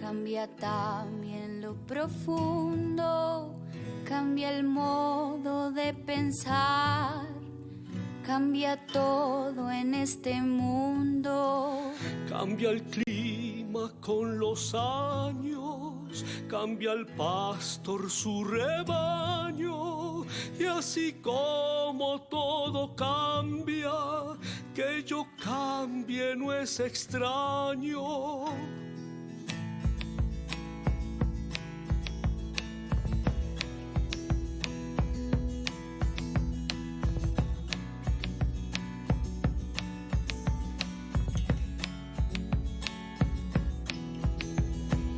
cambia también lo profundo, cambia el modo de pensar, cambia todo en este mundo. Cambia el clima con los años, cambia el pastor su rebaño, y así como todo cambia, que yo cambie no es extraño.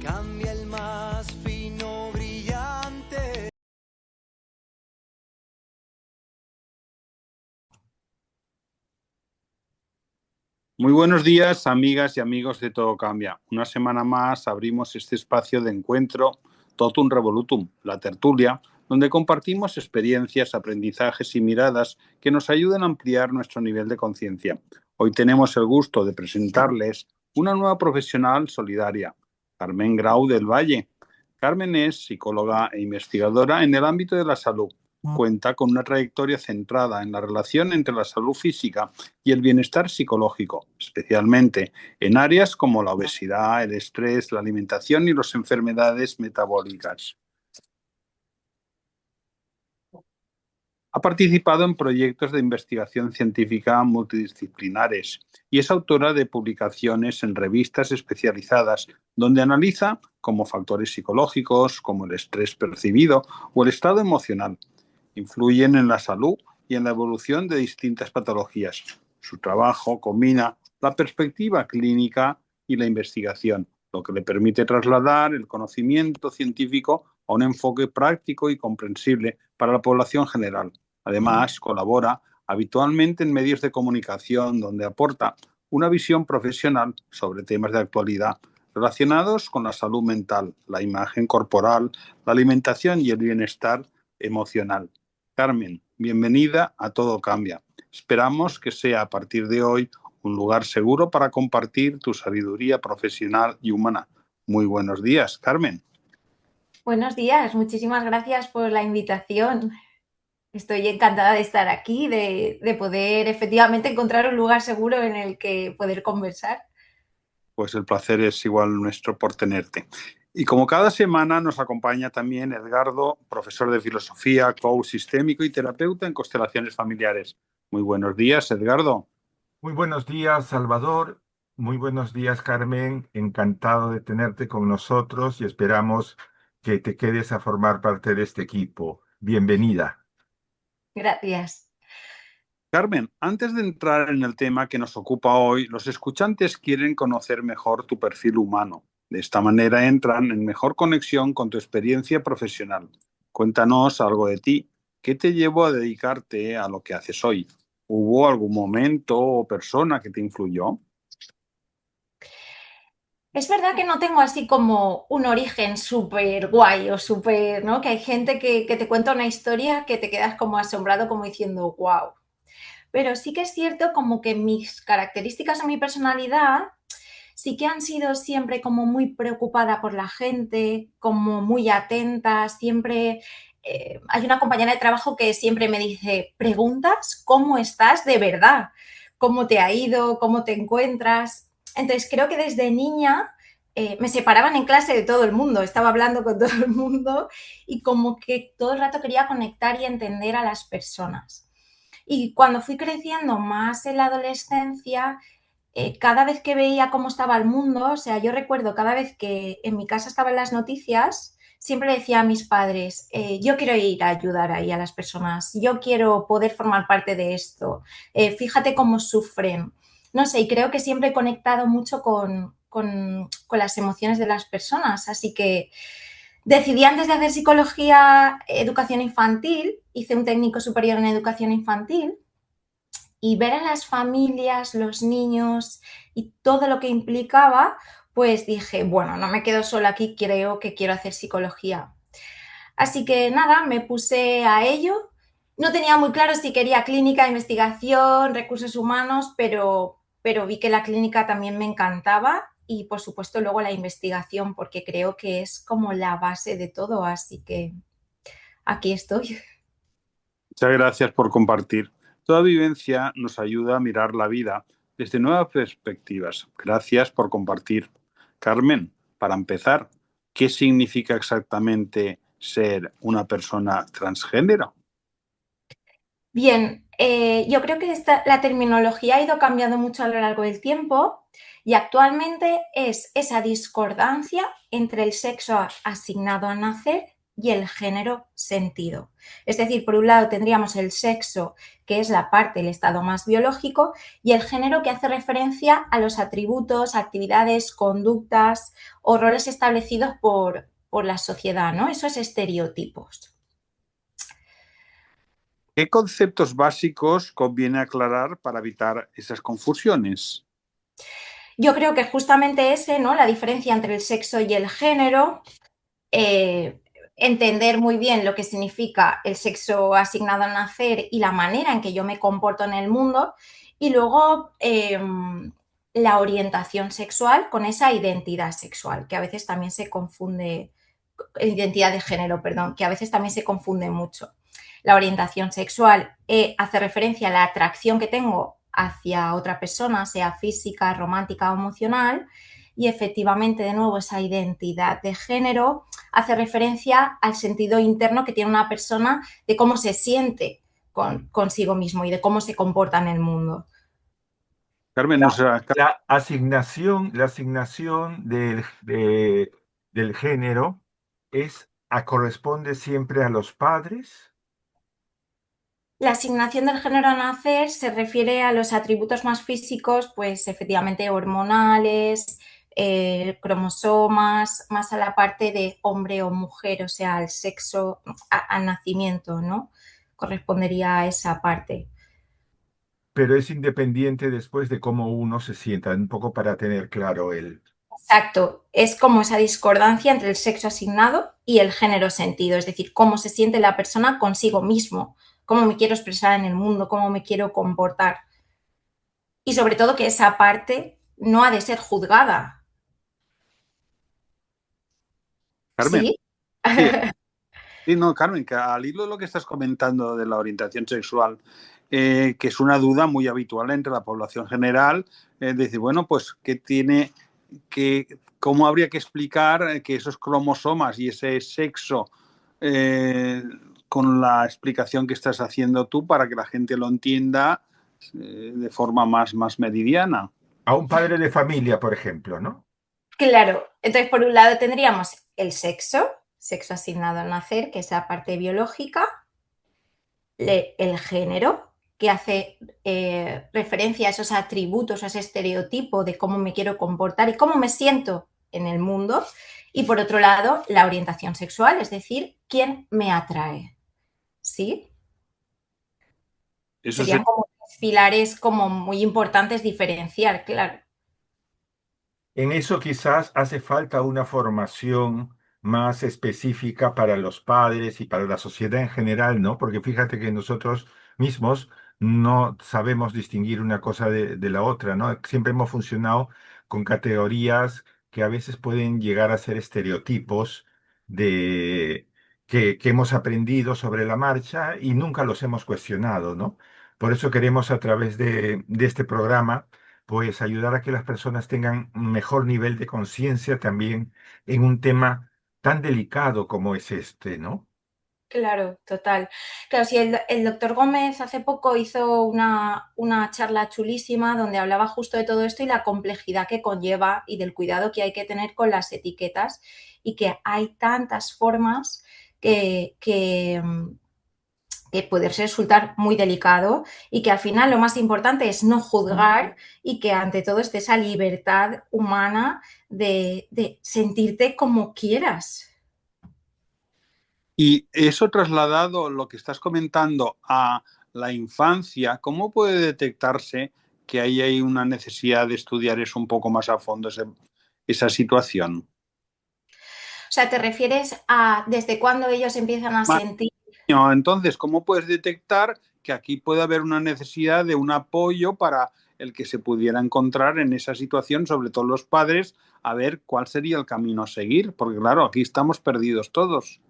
Cambia el más fino brillante. Muy buenos días, amigas y amigos de Todo Cambia. Una semana más abrimos este espacio de encuentro Totum Revolutum, la tertulia, donde compartimos experiencias, aprendizajes y miradas que nos ayudan a ampliar nuestro nivel de conciencia. Hoy tenemos el gusto de presentarles una nueva profesional solidaria, Carmen Grau del Valle. Carmen es psicóloga e investigadora en el ámbito de la salud. Cuenta con una trayectoria centrada en la relación entre la salud física y el bienestar psicológico, especialmente en áreas como la obesidad, el estrés, la alimentación y las enfermedades metabólicas. Ha participado en proyectos de investigación científica multidisciplinares y es autora de publicaciones en revistas especializadas donde analiza cómo factores psicológicos como el estrés percibido o el estado emocional influyen en la salud y en la evolución de distintas patologías. Su trabajo combina la perspectiva clínica y la investigación, lo que le permite trasladar el conocimiento científico a un enfoque práctico y comprensible para la población general. Además, colabora habitualmente en medios de comunicación donde aporta una visión profesional sobre temas de actualidad relacionados con la salud mental, la imagen corporal, la alimentación y el bienestar emocional. Carmen, bienvenida a Todo Cambia. Esperamos que sea a partir de hoy un lugar seguro para compartir tu sabiduría profesional y humana. Muy buenos días, Carmen. Buenos días, muchísimas gracias por la invitación. Estoy encantada de estar aquí, de poder efectivamente encontrar un lugar seguro en el que poder conversar. Pues el placer es igual nuestro por tenerte. Y como cada semana nos acompaña también Edgardo, profesor de filosofía, coach sistémico y terapeuta en constelaciones familiares. Muy buenos días, Edgardo. Muy buenos días, Salvador. Muy buenos días, Carmen. Encantado de tenerte con nosotros y esperamos que te quedes a formar parte de este equipo. Bienvenida. Gracias. Carmen, antes de entrar en el tema que nos ocupa hoy, los escuchantes quieren conocer mejor tu perfil humano. De esta manera entran en mejor conexión con tu experiencia profesional. Cuéntanos algo de ti. ¿Qué te llevó a dedicarte a lo que haces hoy? ¿Hubo algún momento o persona que te influyó? Es verdad que no tengo así como un origen súper guay o súper, ¿no? Que hay gente que te cuenta una historia que te quedas como asombrado, como diciendo, wow. Pero sí que es cierto como que mis características o mi personalidad sí que han sido siempre como muy preocupada por la gente, como muy atenta, siempre hay una compañera de trabajo que siempre me dice, preguntas cómo estás de verdad, cómo te ha ido, cómo te encuentras. Entonces creo que desde niña me separaban en clase de todo el mundo, estaba hablando con todo el mundo y como que todo el rato quería conectar y entender a las personas. Y cuando fui creciendo más en la adolescencia, cada vez que veía cómo estaba el mundo, o sea, yo recuerdo cada vez que en mi casa estaban las noticias, siempre decía a mis padres, yo quiero ir a ayudar ahí a las personas, yo quiero poder formar parte de esto, fíjate cómo sufren. No sé, y creo que siempre he conectado mucho con las emociones de las personas, así que decidí antes de hacer psicología, educación infantil, hice un técnico superior en educación infantil y ver a las familias, los niños y todo lo que implicaba, pues dije, bueno, no me quedo sola aquí, creo que quiero hacer psicología. Así que nada, me puse a ello. No tenía muy claro si quería clínica, investigación, recursos humanos, pero vi que la clínica también me encantaba y, por supuesto, luego la investigación, porque creo que es como la base de todo, así que aquí estoy. Muchas gracias por compartir. Toda vivencia nos ayuda a mirar la vida desde nuevas perspectivas. Gracias por compartir. Carmen, para empezar, ¿qué significa exactamente ser una persona transgénero? Bien, yo creo que la terminología ha ido cambiando mucho a lo largo del tiempo y actualmente es esa discordancia entre el sexo asignado al nacer y el género sentido. Es decir, por un lado tendríamos el sexo, que es la parte del estado más biológico, y el género, que hace referencia a los atributos, actividades, conductas o roles establecidos por la sociedad, ¿no? Esos estereotipos. ¿Qué conceptos básicos conviene aclarar para evitar esas confusiones? Yo creo que justamente ese, ¿no? La diferencia entre el sexo y el género, entender muy bien lo que significa el sexo asignado al nacer y la manera en que yo me comporto en el mundo, y luego la orientación sexual con esa identidad sexual, que a veces también se confunde, identidad de género, perdón, que a veces también se confunde mucho. La orientación sexual hace referencia a la atracción que tengo hacia otra persona, sea física, romántica o emocional, y efectivamente, de nuevo, esa identidad de género hace referencia al sentido interno que tiene una persona de cómo se siente consigo mismo y de cómo se comporta en el mundo. Carmen, La asignación del género corresponde siempre a los padres. La asignación del género a nacer se refiere a los atributos más físicos, pues efectivamente hormonales, cromosomas, más a la parte de hombre o mujer, o sea, al sexo, al nacimiento, ¿no? Correspondería a esa parte. Pero es independiente después de cómo uno se sienta, un poco para tener claro el... Exacto, es como esa discordancia entre el sexo asignado y el género sentido, es decir, cómo se siente la persona consigo mismo, cómo me quiero expresar en el mundo, cómo me quiero comportar. Y sobre todo que esa parte no ha de ser juzgada. Carmen, ¿Sí? sí, sí, no, Carmen, que al hilo de lo que estás comentando de la orientación sexual, que es una duda muy habitual entre la población general, decir, bueno, pues, ¿cómo habría que explicar que esos cromosomas y ese sexo, con la explicación que estás haciendo tú, para que la gente lo entienda de forma más meridiana? A un padre de familia, por ejemplo, ¿no? Claro, entonces por un lado tendríamos el sexo asignado al nacer, que es la parte biológica, el género, que hace referencia a esos atributos, a ese estereotipo de cómo me quiero comportar y cómo me siento en el mundo. Y por otro lado, la orientación sexual, es decir, quién me atrae. ¿Sí? Eso Serían como pilares como muy importantes diferenciar, claro. En eso quizás hace falta una formación más específica para los padres y para la sociedad en general, ¿no? Porque fíjate que nosotros mismos no sabemos distinguir una cosa de la otra, ¿no? Siempre hemos funcionado con categorías que a veces pueden llegar a ser estereotipos de que hemos aprendido sobre la marcha y nunca los hemos cuestionado, ¿no? Por eso queremos a través de este programa pues ayudar a que las personas tengan un mejor nivel de conciencia también en un tema tan delicado como es este, ¿no? Claro, total. Claro, sí, el doctor Gómez hace poco hizo una charla chulísima donde hablaba justo de todo esto y la complejidad que conlleva y del cuidado que hay que tener con las etiquetas y que hay tantas formas que puede resultar muy delicado y que al final lo más importante es no juzgar y que ante todo esté esa libertad humana de sentirte como quieras. Y eso trasladado, lo que estás comentando, a la infancia, ¿cómo puede detectarse que ahí hay una necesidad de estudiar eso un poco más a fondo, esa situación? O sea, ¿te refieres a desde cuándo ellos empiezan a sentir? Entonces, ¿cómo puedes detectar que aquí puede haber una necesidad de un apoyo para el que se pudiera encontrar en esa situación, sobre todo los padres, a ver cuál sería el camino a seguir, porque claro, aquí estamos perdidos todos.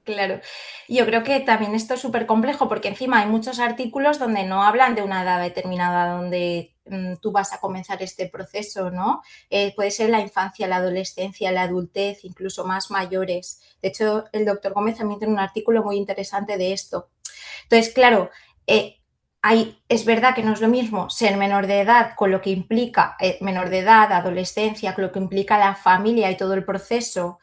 Claro, yo creo que también esto es súper complejo porque encima hay muchos artículos donde no hablan de una edad determinada donde tú vas a comenzar este proceso, ¿no? Puede ser la infancia, la adolescencia, la adultez, incluso más mayores. De hecho, el doctor Gómez también tiene un artículo muy interesante de esto. Entonces, claro, es verdad que no es lo mismo ser menor de edad con lo que implica menor de edad, adolescencia, con lo que implica la familia y todo el proceso,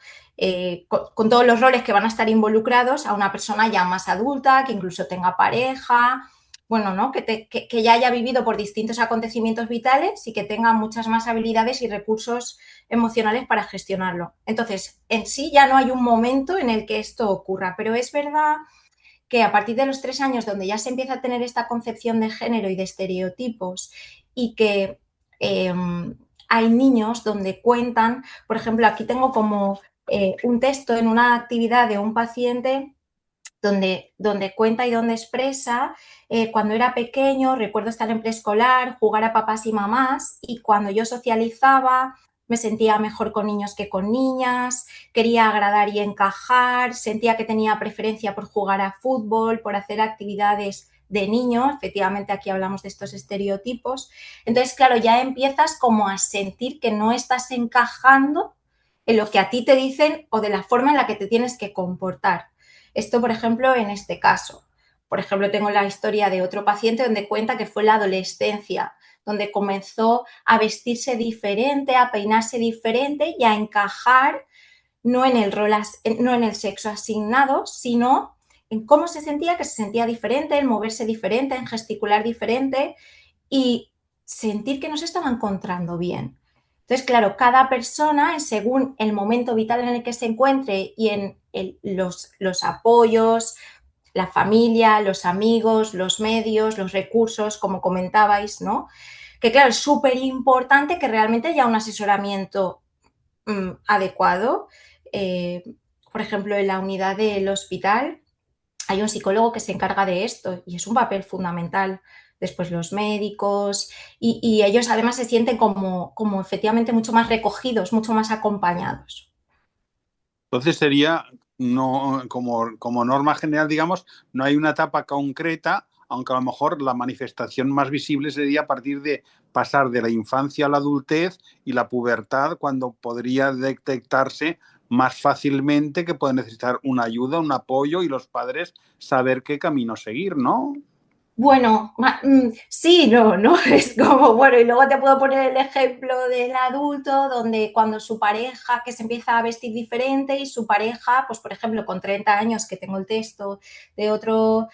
con todos los roles que van a estar involucrados a una persona ya más adulta, que incluso tenga pareja, bueno, ¿no? Que ya haya vivido por distintos acontecimientos vitales y que tenga muchas más habilidades y recursos emocionales para gestionarlo. Entonces, en sí ya no hay un momento en el que esto ocurra, pero es verdad que a partir de los 3 años, donde ya se empieza a tener esta concepción de género y de estereotipos, y que hay niños donde cuentan, por ejemplo, aquí tengo como un texto en una actividad de un paciente donde cuenta y donde expresa, cuando era pequeño, recuerdo estar en preescolar, jugar a papás y mamás, y cuando yo socializaba, me sentía mejor con niños que con niñas, quería agradar y encajar, sentía que tenía preferencia por jugar a fútbol, por hacer actividades de niño, efectivamente aquí hablamos de estos estereotipos. Entonces, claro, ya empiezas como a sentir que no estás encajando en lo que a ti te dicen o de la forma en la que te tienes que comportar. Esto, por ejemplo, en este caso. Por ejemplo, tengo la historia de otro paciente donde cuenta que fue la adolescencia, donde comenzó a vestirse diferente, a peinarse diferente y a encajar no en el rol, no en el sexo asignado, sino en cómo se sentía, que se sentía diferente, en moverse diferente, en gesticular diferente y sentir que no se estaba encontrando bien. Entonces, claro, cada persona, según el momento vital en el que se encuentre y en los apoyos, la familia, los amigos, los medios, los recursos, como comentabais, ¿no? Que claro, es súper importante que realmente haya un asesoramiento adecuado. Por ejemplo, en la unidad del hospital hay un psicólogo que se encarga de esto y es un papel fundamental. Después los médicos y ellos además se sienten como efectivamente mucho más recogidos, mucho más acompañados. Entonces sería, no, como norma general, digamos, no hay una etapa concreta, aunque a lo mejor la manifestación más visible sería a partir de pasar de la infancia a la adultez y la pubertad, cuando podría detectarse más fácilmente que puede necesitar una ayuda, un apoyo y los padres saber qué camino seguir, ¿no? Bueno, sí, no, ¿no? Es como, bueno, y luego te puedo poner el ejemplo del adulto, donde cuando su pareja que se empieza a vestir diferente y su pareja, pues por ejemplo, con 30 años, que tengo el texto de otro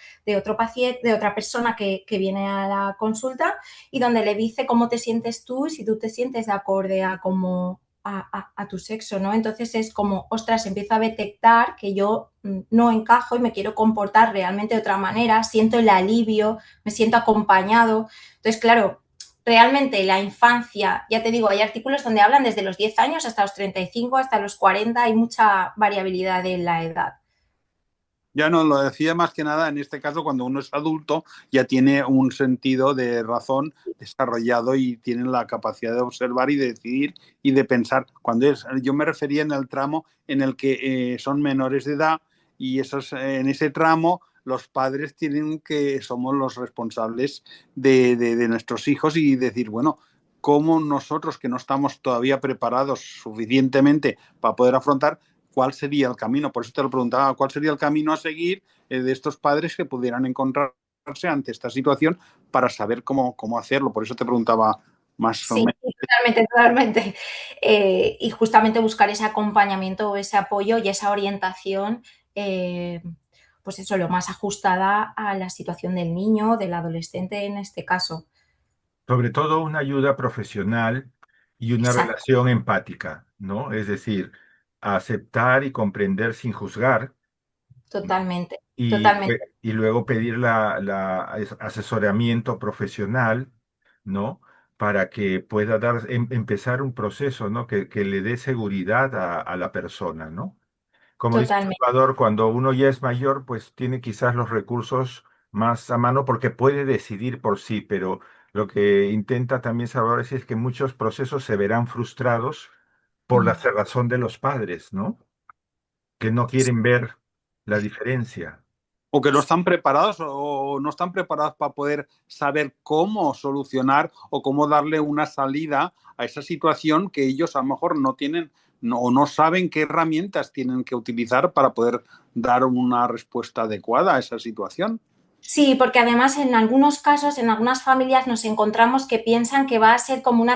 paciente, de otra persona que viene a la consulta, y donde le dice cómo te sientes tú y si tú te sientes de acorde a cómo a tu sexo, ¿no? Entonces es como, ostras, empiezo a detectar que yo no encajo y me quiero comportar realmente de otra manera, siento el alivio, me siento acompañado. Entonces, claro, realmente la infancia, ya te digo, hay artículos donde hablan desde los 10 años hasta los 35, hasta los 40, hay mucha variabilidad en la edad. Ya no, lo decía más que nada en este caso cuando uno es adulto, ya tiene un sentido de razón desarrollado y tiene la capacidad de observar y de decidir y de pensar. Yo me refería en el tramo en el que son menores de edad y en ese tramo los padres somos los responsables de nuestros hijos y decir, bueno, cómo nosotros que no estamos todavía preparados suficientemente para poder afrontar, cuál sería el camino. Por eso te lo preguntaba, cuál sería el camino a seguir de estos padres que pudieran encontrarse ante esta situación para saber cómo hacerlo. Por eso te preguntaba más o Sí, menos. totalmente, totalmente. Y justamente buscar ese acompañamiento, ese apoyo y esa orientación, pues eso, lo más ajustada a la situación del niño, del adolescente en este caso. Sobre todo una ayuda profesional y una Exacto, relación empática, ¿no? Es decir, aceptar y comprender sin juzgar, ¿no? totalmente, totalmente, Y luego pedir asesoramiento profesional, ¿no? Para que pueda empezar un proceso, ¿no? Que le dé seguridad a la persona, ¿no? Como dice totalmente. Salvador, cuando uno ya es mayor, pues tiene quizás los recursos más a mano porque puede decidir por sí, pero lo que intenta también Salvador es que muchos procesos se verán frustrados por la cerrazón de los padres, ¿no? Que no quieren ver la diferencia. O que no están preparados o no están preparados para poder saber cómo solucionar o cómo darle una salida a esa situación que ellos a lo mejor no tienen o no saben qué herramientas tienen que utilizar para poder dar una respuesta adecuada a esa situación. Sí, porque además en algunos casos, en algunas familias nos encontramos que piensan que va a ser como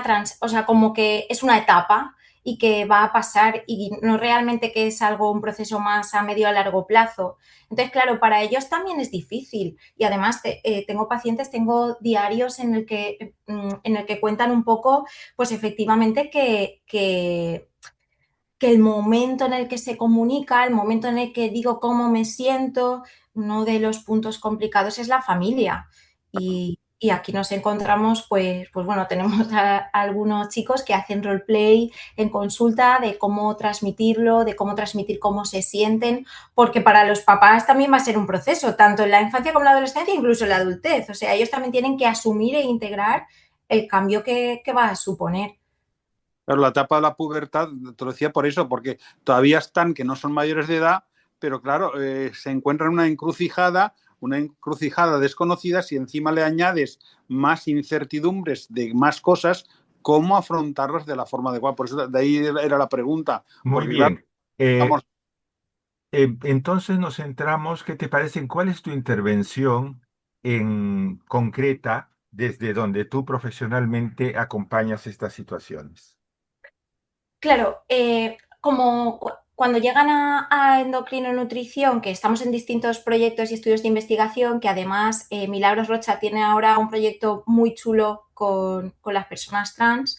o sea, como que es una etapa y que va a pasar y no realmente que es algo, un proceso más a medio a largo plazo. Entonces, claro, para ellos también es difícil y además tengo pacientes, tengo diarios en el que cuentan un poco, pues efectivamente que el momento en el que se comunica, el momento en el que digo cómo me siento, uno de los puntos complicados es la familia. Y aquí nos encontramos, pues bueno, tenemos a algunos chicos que hacen roleplay en consulta de cómo transmitirlo, de cómo transmitir cómo se sienten, porque para los papás también va a ser un proceso, tanto en la infancia como en la adolescencia, incluso en la adultez. O sea, ellos también tienen que asumir e integrar el cambio que va a suponer. Pero la etapa de la pubertad, te lo decía por eso, porque todavía están que no son mayores de edad, pero claro, se encuentran en una encrucijada desconocida. Si encima le añades más incertidumbres de más cosas, ¿cómo afrontarlas de la forma adecuada? Por eso de ahí era la pregunta, Muy porque claro, bien. Eh, estamos. entonces nos centramos, ¿qué te parece? ¿En cuál es tu intervención en concreta desde donde tú profesionalmente acompañas estas situaciones? Claro, como cuando llegan a endocrinonutrición, que estamos en distintos proyectos y estudios de investigación, que además Milagros Rocha tiene ahora un proyecto muy chulo con las personas trans,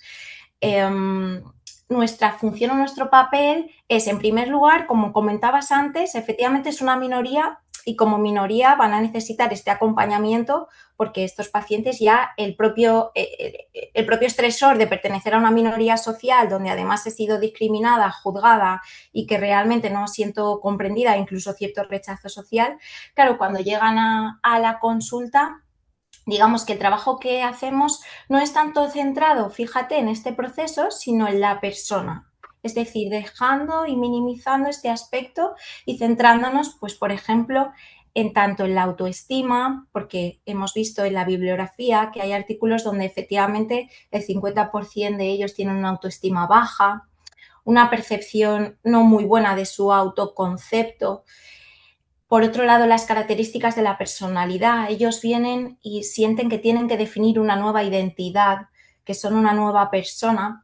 nuestra función o nuestro papel es, en primer lugar, como comentabas antes, efectivamente es una minoría y como minoría van a necesitar este acompañamiento porque estos pacientes ya el propio estresor de pertenecer a una minoría social donde además he sido discriminada, juzgada y que realmente no siento comprendida, incluso cierto rechazo social, claro, cuando llegan a la consulta, digamos que el trabajo que hacemos no es tanto centrado, fíjate, en este proceso, sino en la persona. Es decir, dejando y minimizando este aspecto y centrándonos, pues, por ejemplo, en tanto en la autoestima, porque hemos visto en la bibliografía que hay artículos donde efectivamente el 50% de ellos tienen una autoestima baja, una percepción no muy buena de su autoconcepto. Por otro lado, las características de la personalidad. Ellos vienen y sienten que tienen que definir una nueva identidad, que son una nueva persona.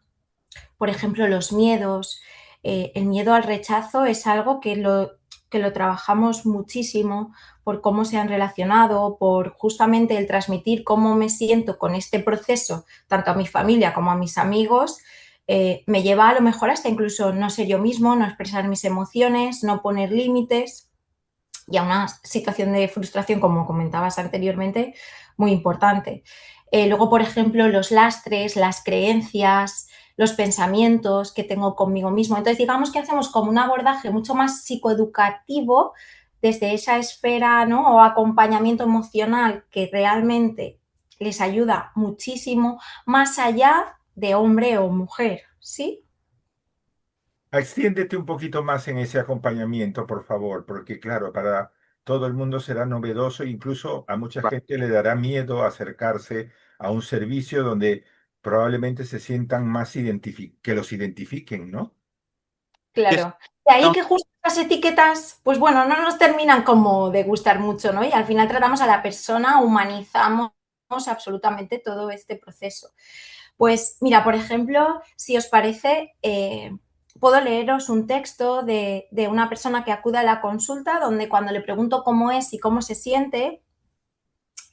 Por ejemplo, los miedos. El miedo al rechazo es algo que lo trabajamos muchísimo por cómo se han relacionado, por justamente el transmitir cómo me siento con este proceso, tanto a mi familia como a mis amigos. Me lleva a lo mejor hasta incluso no ser yo mismo, no expresar mis emociones, no poner límites y a una situación de frustración, como comentabas anteriormente, muy importante. Luego, por ejemplo, los lastres, las creencias, los pensamientos que tengo conmigo mismo. Entonces, digamos que hacemos como un abordaje mucho más psicoeducativo desde esa esfera, ¿no? O acompañamiento emocional que realmente les ayuda muchísimo, más allá de hombre o mujer, ¿sí? Extiéndete un poquito más en ese acompañamiento, por favor, porque claro, para todo el mundo será novedoso, incluso a mucha gente le dará miedo acercarse a un servicio donde probablemente se sientan más que los identifiquen, ¿no? Es, Claro. De ahí que justo las etiquetas, pues bueno, no nos terminan como de gustar mucho, ¿no? Y al final tratamos a la persona, humanizamos absolutamente todo este proceso. Pues mira, por ejemplo, si os parece, puedo leeros un texto de una persona que acude a la consulta donde cuando le pregunto cómo es y cómo se siente,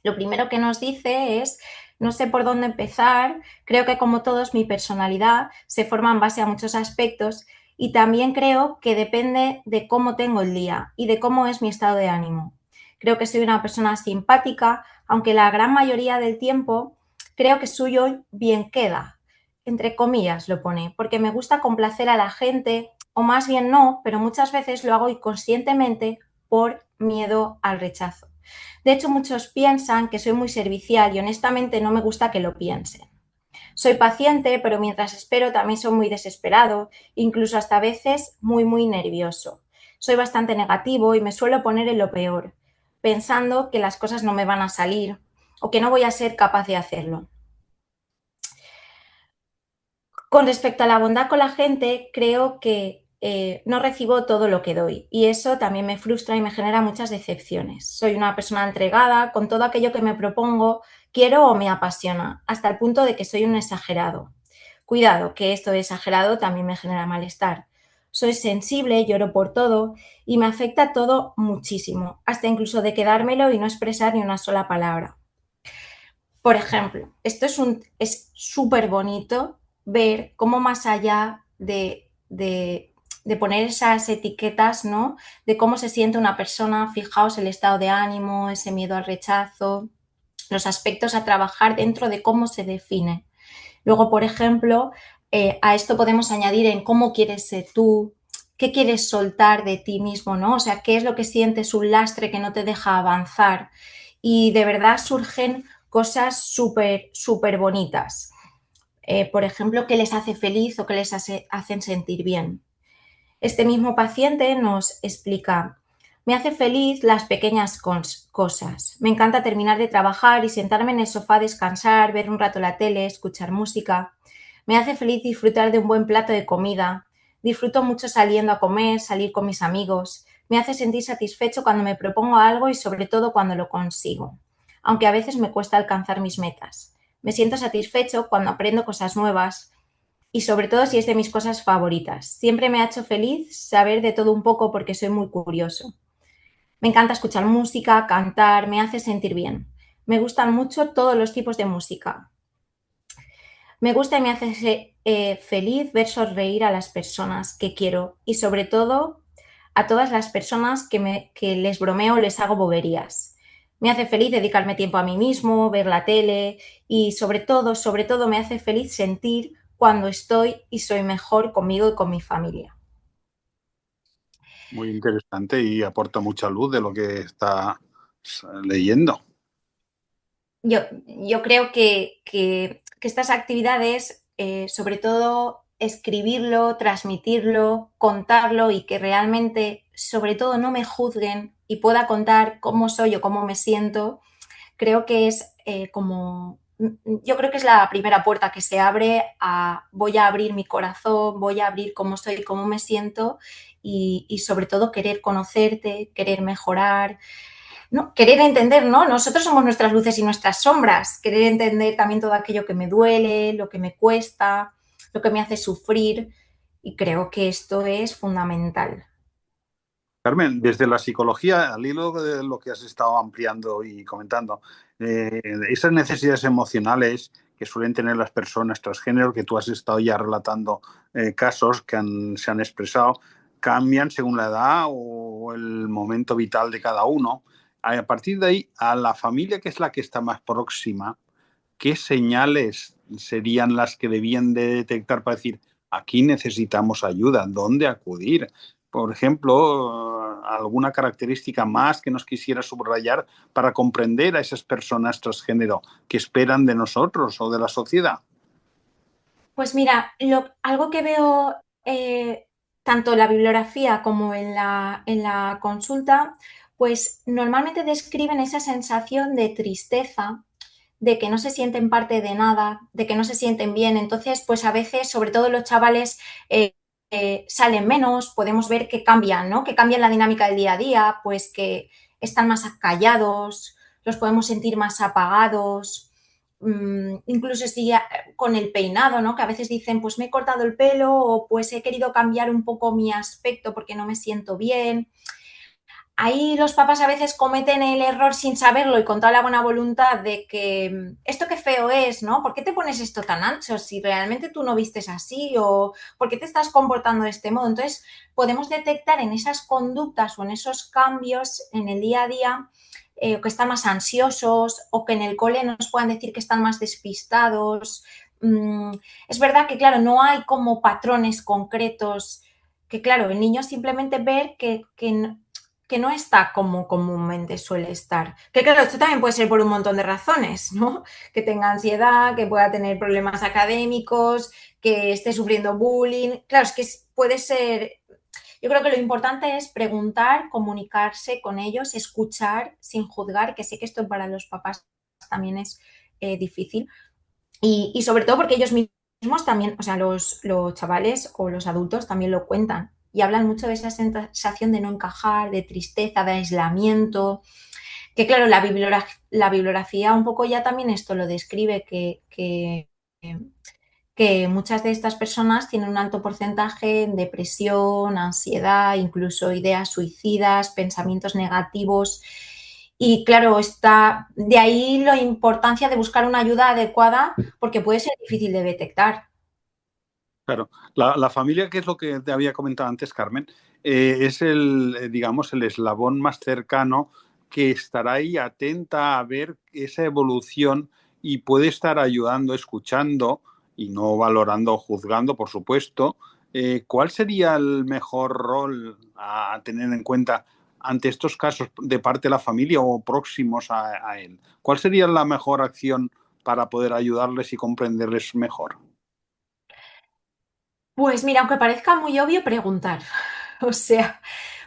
lo primero que nos dice es, no sé por dónde empezar, creo que como todos mi personalidad se forma en base a muchos aspectos y también creo que depende de cómo tengo el día y de cómo es mi estado de ánimo. Creo que soy una persona simpática, aunque la gran mayoría del tiempo creo que suyo bien queda, entre comillas lo pone, porque me gusta complacer a la gente, o más bien no, pero muchas veces lo hago inconscientemente por miedo al rechazo. De hecho, muchos piensan que soy muy servicial y honestamente no me gusta que lo piensen. Soy paciente, pero mientras espero también soy muy desesperado, incluso hasta a veces muy nervioso. Soy bastante negativo y me suelo poner en lo peor, pensando que las cosas no me van a salir o que no voy a ser capaz de hacerlo. Con respecto a la bondad con la gente, creo que no recibo todo lo que doy y eso también me frustra y me genera muchas decepciones. Soy una persona entregada, con todo aquello que me propongo, quiero o me apasiona, hasta el punto de que soy un exagerado. Cuidado, que esto de exagerado también me genera malestar. Soy sensible, lloro por todo y me afecta todo muchísimo, hasta incluso de quedármelo y no expresar ni una sola palabra. Por ejemplo, esto es súper bonito ver cómo más allá de poner esas etiquetas, ¿no? De cómo se siente una persona, fijaos el estado de ánimo, ese miedo al rechazo, los aspectos a trabajar dentro de cómo se define. Luego, por ejemplo, a esto podemos añadir en cómo quieres ser tú, qué quieres soltar de ti mismo, ¿no? O sea, qué es lo que sientes un lastre que no te deja avanzar. Y de verdad surgen cosas súper bonitas. Por ejemplo, qué les hace feliz o qué les hacen sentir bien. Este mismo paciente nos explica, me hace feliz las pequeñas cosas. Me encanta terminar de trabajar y sentarme en el sofá a descansar, ver un rato la tele, escuchar música. Me hace feliz disfrutar de un buen plato de comida. Disfruto mucho saliendo a comer, salir con mis amigos. Me hace sentir satisfecho cuando me propongo algo y sobre todo cuando lo consigo, aunque a veces me cuesta alcanzar mis metas. Me siento satisfecho cuando aprendo cosas nuevas, y sobre todo si es de mis cosas favoritas. Siempre me ha hecho feliz saber de todo un poco porque soy muy curioso. Me encanta escuchar música, cantar, me hace sentir bien. Me gustan mucho todos los tipos de música. Me gusta y me hace feliz ver sonreír a las personas que quiero y sobre todo a todas las personas que les bromeo o les hago boberías. Me hace feliz dedicarme tiempo a mí mismo, ver la tele y sobre todo me hace feliz sentir cuando estoy y soy mejor conmigo y con mi familia. Muy interesante y aporta mucha luz de lo que está leyendo. Yo creo que estas actividades, sobre todo escribirlo, transmitirlo, contarlo y que realmente, sobre todo, no me juzguen y pueda contar cómo soy o cómo me siento, creo que es yo creo que es la primera puerta que se abre a voy a abrir mi corazón, voy a abrir cómo soy y cómo me siento y sobre todo querer conocerte, querer mejorar, ¿no? Querer entender, ¿no? Nosotros somos nuestras luces y nuestras sombras, querer entender también todo aquello que me duele, lo que me cuesta, lo que me hace sufrir y creo que esto es fundamental. Carmen, desde la psicología, al hilo de lo que has estado ampliando y comentando, esas necesidades emocionales que suelen tener las personas transgénero, que tú has estado ya relatando casos que se han expresado, cambian según la edad o el momento vital de cada uno. A partir de ahí, a la familia, que es la que está más próxima, ¿qué señales serían las que debían de detectar para decir, aquí necesitamos ayuda, dónde acudir? Por ejemplo, alguna característica más que nos quisiera subrayar para comprender a esas personas transgénero que esperan de nosotros o de la sociedad. Pues mira, algo que veo tanto en la bibliografía como en la consulta, pues normalmente describen esa sensación de tristeza, de que no se sienten parte de nada, de que no se sienten bien. Entonces, pues a veces, sobre todo los chavales, salen menos, podemos ver que cambian, ¿no? Que cambian la dinámica del día a día, pues que están más callados, los podemos sentir más apagados, incluso si con el peinado, ¿no? Que a veces dicen, pues me he cortado el pelo o pues he querido cambiar un poco mi aspecto porque no me siento bien. Ahí los papás a veces cometen el error sin saberlo y con toda la buena voluntad de que esto qué feo es, ¿no? ¿Por qué te pones esto tan ancho si realmente tú no vistes así o por qué te estás comportando de este modo? Entonces podemos detectar en esas conductas o en esos cambios en el día a día que están más ansiosos o que en el cole nos puedan decir que están más despistados. Es verdad que, claro, no hay como patrones concretos que, claro, el niño simplemente ver que que no está como comúnmente suele estar. Que claro, esto también puede ser por un montón de razones, ¿no? Que tenga ansiedad, que pueda tener problemas académicos, que esté sufriendo bullying. Claro, es que puede ser. Yo creo que lo importante es preguntar, comunicarse con ellos, escuchar sin juzgar, que sé que esto para los papás también es difícil. Y sobre todo porque ellos mismos también, o sea, los chavales o los adultos también lo cuentan y hablan mucho de esa sensación de no encajar, de tristeza, de aislamiento, que claro, la bibliografía un poco ya también esto lo describe, que muchas de estas personas tienen un alto porcentaje en depresión, ansiedad, incluso ideas suicidas, pensamientos negativos. Y claro, está de ahí la importancia de buscar una ayuda adecuada porque puede ser difícil de detectar. Claro, la familia, que es lo que te había comentado antes, Carmen, es digamos, el eslabón más cercano que estará ahí atenta a ver esa evolución y puede estar ayudando, escuchando y no valorando o juzgando, por supuesto. ¿Cuál sería el mejor rol a tener en cuenta ante estos casos de parte de la familia o próximos a él? ¿Cuál sería la mejor acción para poder ayudarles y comprenderles mejor? Pues mira, aunque parezca muy obvio, preguntar. O sea,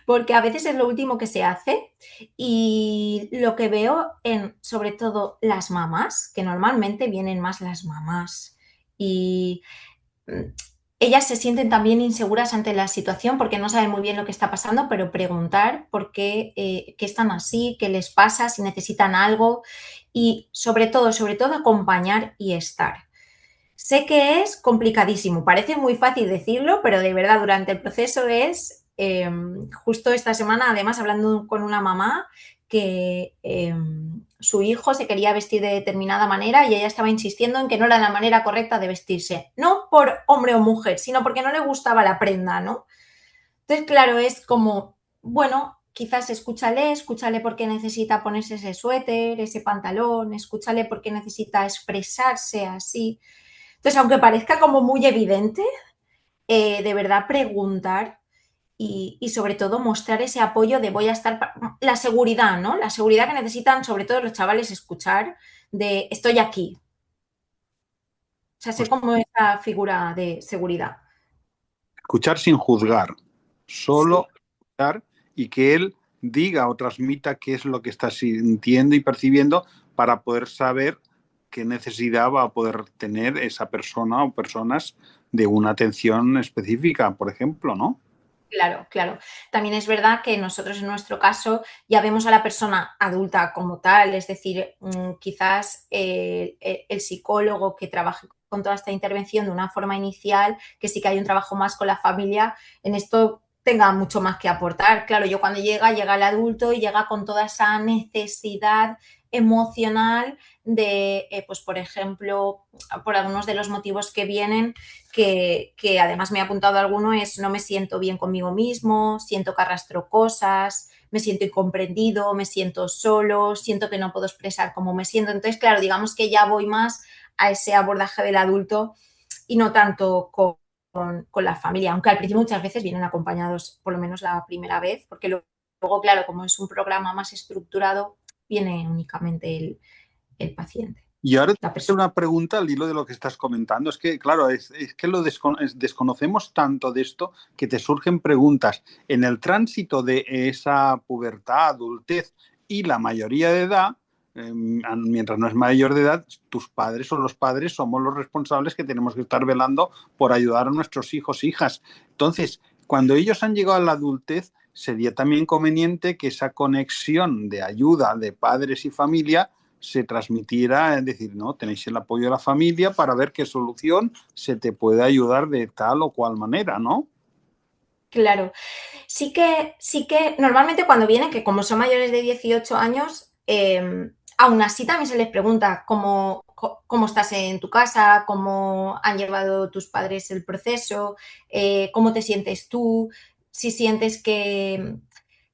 porque a veces es lo último que se hace y lo que veo en, sobre todo, las mamás, que normalmente vienen más las mamás y mm, ellas se sienten también inseguras ante la situación porque no saben muy bien lo que está pasando, pero preguntar por qué están así, qué les pasa, si necesitan algo y sobre todo acompañar y estar. Sé que es complicadísimo, parece muy fácil decirlo, pero de verdad durante el proceso es, justo esta semana, además hablando con una mamá que su hijo se quería vestir de determinada manera y ella estaba insistiendo en que no era la manera correcta de vestirse, no por hombre o mujer, sino porque no le gustaba la prenda, ¿no? Entonces, claro, es como, bueno, quizás escúchale por qué necesita ponerse ese suéter, ese pantalón, escúchale por qué necesita expresarse así. Entonces, aunque parezca como muy evidente, de verdad preguntar y sobre todo mostrar ese apoyo de voy a estar, la seguridad, ¿no? La seguridad que necesitan sobre todo los chavales escuchar de estoy aquí. O sea, sé Pues como esa figura de seguridad. escuchar sin juzgar, Sí. solo escuchar y que él diga o transmita qué es lo que está sintiendo y percibiendo para poder saber qué necesidad va a poder tener esa persona o personas de una atención específica, por ejemplo, ¿no? Claro, claro. También es verdad que nosotros en nuestro caso ya vemos a la persona adulta como tal, es decir, quizás el psicólogo que trabaje con toda esta intervención de una forma inicial, que sí que hay un trabajo más con la familia, en esto tenga mucho más que aportar. Claro, yo cuando llega el adulto y llega con toda esa necesidad emocional de, pues por ejemplo, por algunos de los motivos que vienen, que además me ha apuntado alguno, es no me siento bien conmigo mismo, siento que arrastro cosas, me siento incomprendido, me siento solo, siento que no puedo expresar cómo me siento. Entonces, claro, digamos que ya voy más a ese abordaje del adulto y no tanto con la familia, aunque al principio muchas veces vienen acompañados, por lo menos la primera vez, porque luego claro, como es un programa más estructurado, viene únicamente el paciente, Y ahora te la hago persona. una pregunta al hilo de lo que estás comentando. Es que, claro, es que desconocemos tanto de esto que te surgen preguntas. En el tránsito de esa pubertad, adultez y la mayoría de edad, mientras no es mayor de edad, tus padres o los padres somos los responsables que tenemos que estar velando por ayudar a nuestros hijos e hijas. Entonces, cuando ellos han llegado a la adultez, sería también conveniente que esa conexión de ayuda de padres y familia se transmitiera, es decir, ¿no? Tenéis el apoyo de la familia para ver qué solución se te puede ayudar de tal o cual manera, ¿no? Claro, sí que normalmente cuando vienen, que como son mayores de 18 años, aún así también se les pregunta cómo estás en tu casa, cómo han llevado tus padres el proceso, cómo te sientes tú, si sientes que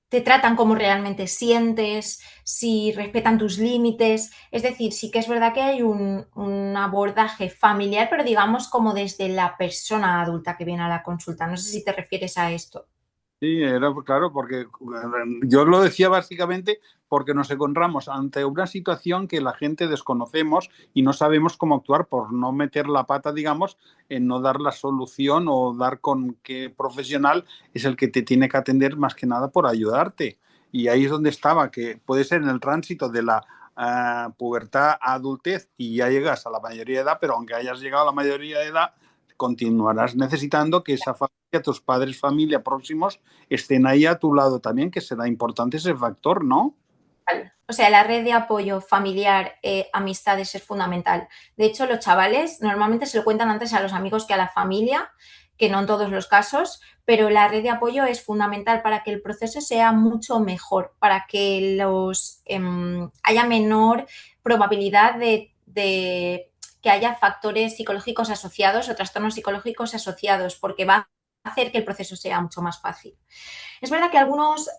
te tratan como realmente sientes, si respetan tus límites. Es decir, sí que es verdad que hay un abordaje familiar, pero digamos como desde la persona adulta que viene a la consulta. No sé si te refieres a esto. Sí, era claro, porque yo lo decía básicamente porque nos encontramos ante una situación que la gente desconocemos y no sabemos cómo actuar por no meter la pata, digamos, en no dar la solución o dar con qué profesional es el que te tiene que atender más que nada por ayudarte. Y ahí es donde estaba, que puede ser en el tránsito de la pubertad a adultez y ya llegas a la mayoría de edad, pero aunque hayas llegado a la mayoría de edad, continuarás necesitando que esa familia, tus padres, familia próximos, estén ahí a tu lado también, que será importante ese factor, ¿no? O sea, la red de apoyo familiar, amistades es fundamental. De hecho, los chavales normalmente se lo cuentan antes a los amigos que a la familia, que no en todos los casos, pero la red de apoyo es fundamental para que el proceso sea mucho mejor, para que haya menor probabilidad de que haya factores psicológicos asociados o trastornos psicológicos asociados, porque va a hacer que el proceso sea mucho más fácil. Es verdad que algunos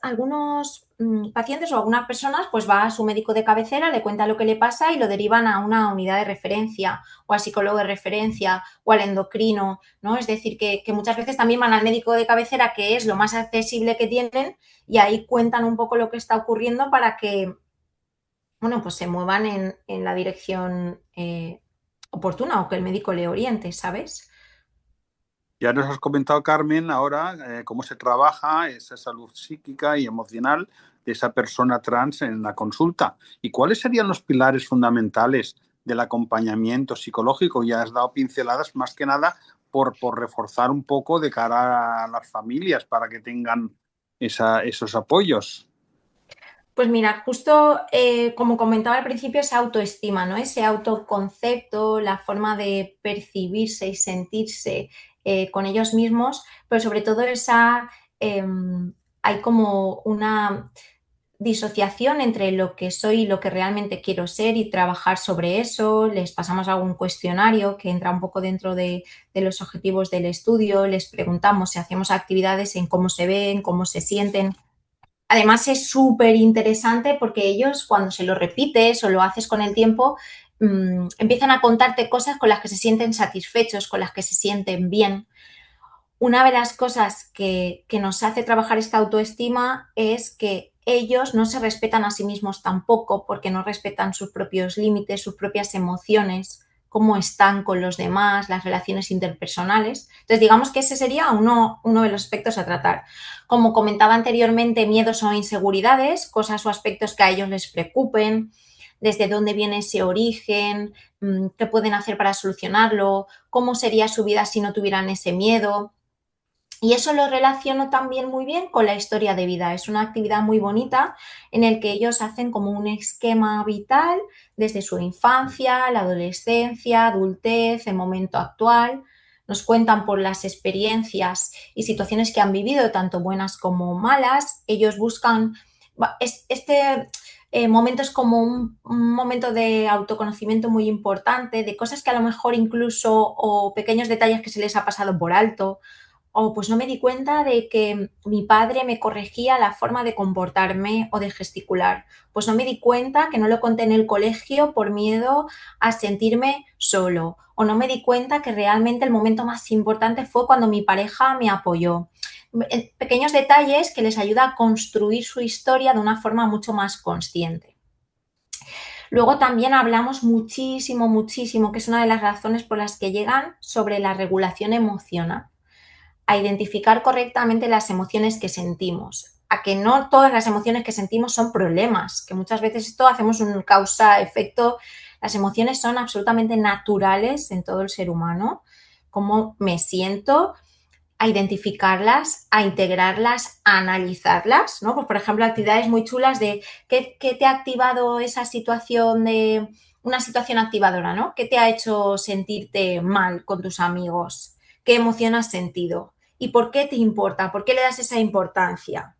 pacientes o algunas personas pues va a su médico de cabecera, le cuenta lo que le pasa y lo derivan a una unidad de referencia o al psicólogo de referencia o al endocrino, ¿no? Es decir, que muchas veces también van al médico de cabecera, que es lo más accesible que tienen, y ahí cuentan un poco lo que está ocurriendo para que, bueno, pues se muevan en la dirección oportuna o que el médico le oriente, ¿sabes? Ya nos has comentado, Carmen, ahora cómo se trabaja esa salud psíquica y emocional de esa persona trans en la consulta. ¿Y cuáles serían los pilares fundamentales del acompañamiento psicológico? Ya has dado pinceladas más que nada por reforzar un poco de cara a las familias para que tengan esos apoyos. Pues mira, justo como comentaba al principio, esa autoestima, ¿no? Ese autoconcepto, la forma de percibirse y sentirse con ellos mismos, pero sobre todo hay como una disociación entre lo que soy y lo que realmente quiero ser y trabajar sobre eso. Les pasamos algún cuestionario que entra un poco dentro de los objetivos del estudio, les preguntamos si hacemos actividades en cómo se ven, cómo se sienten. Además es súper interesante porque ellos cuando se lo repites o lo haces con el tiempo, empiezan a contarte cosas con las que se sienten satisfechos, con las que se sienten bien. Una de las cosas que nos hace trabajar esta autoestima es que ellos no se respetan a sí mismos tampoco porque no respetan sus propios límites, sus propias emociones, cómo están con los demás, las relaciones interpersonales. Entonces, digamos que ese sería uno de los aspectos a tratar. Como comentaba anteriormente, miedos o inseguridades, cosas o aspectos que a ellos les preocupen, desde dónde viene ese origen, qué pueden hacer para solucionarlo, cómo sería su vida si no tuvieran ese miedo. Y eso lo relaciono también muy bien con la historia de vida. Es una actividad muy bonita en el que ellos hacen como un esquema vital desde su infancia, la adolescencia, adultez, el momento actual. Nos cuentan por las experiencias y situaciones que han vivido, tanto buenas como malas. Ellos buscan este momento es como un momento de autoconocimiento muy importante, de cosas que a lo mejor incluso o pequeños detalles que se les ha pasado por alto o pues no me di cuenta de que mi padre me corregía la forma de comportarme o de gesticular. Pues no me di cuenta que no lo conté en el colegio por miedo a sentirme solo. O no me di cuenta que realmente el momento más importante fue cuando mi pareja me apoyó. Pequeños detalles que les ayuda a construir su historia de una forma mucho más consciente. Luego también hablamos muchísimo, que es una de las razones por las que llegan, sobre la regulación emocional, a identificar correctamente las emociones que sentimos, a que no todas las emociones que sentimos son problemas, que muchas veces esto hacemos un causa-efecto. Las emociones son absolutamente naturales en todo el ser humano. Cómo me siento, a identificarlas, a integrarlas, a analizarlas, ¿no? Pues, por ejemplo, actividades muy chulas de qué te ha activado esa situación de una situación activadora, ¿no? ¿Qué te ha hecho sentirte mal con tus amigos? ¿Qué emoción has sentido? ¿Y por qué te importa? ¿Por qué le das esa importancia?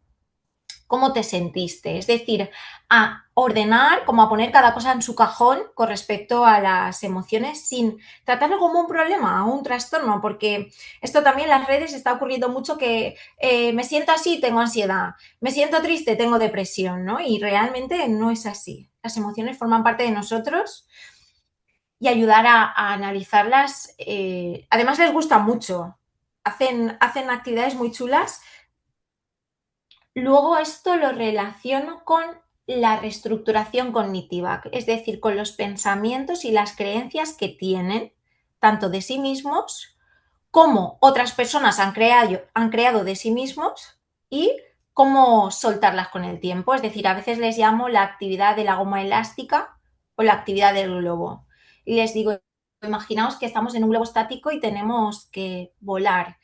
¿Cómo te sentiste? Es decir, a ordenar, como a poner cada cosa en su cajón con respecto a las emociones sin tratarlo como un problema o un trastorno, porque esto también en las redes está ocurriendo mucho que me siento así, tengo ansiedad, me siento triste, tengo depresión, ¿no? Y realmente no es así. Las emociones forman parte de nosotros y ayudar a analizarlas. Además les gusta mucho, hacen actividades muy chulas luego esto lo relaciono con la reestructuración cognitiva, es decir, con los pensamientos y las creencias que tienen, tanto de sí mismos como otras personas han creado de sí mismos y cómo soltarlas con el tiempo. Es decir, a veces les llamo la actividad de la goma elástica o la actividad del globo. Y les digo, imaginaos que estamos en un globo estático y tenemos que volar.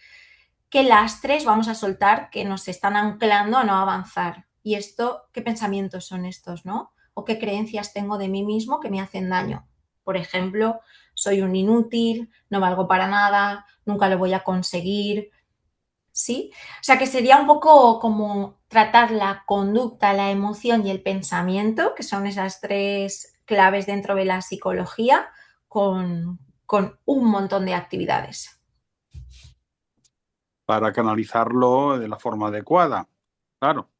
¿Qué lastres vamos a soltar que nos están anclando a no avanzar? Y esto, ¿qué pensamientos son estos, no? ¿O qué creencias tengo de mí mismo que me hacen daño? Por ejemplo, soy un inútil, no valgo para nada, nunca lo voy a conseguir, ¿sí? O sea que sería un poco como tratar la conducta, la emoción y el pensamiento, que son esas tres claves dentro de la psicología, con un montón de actividades. Para canalizarlo de la forma adecuada. Claro.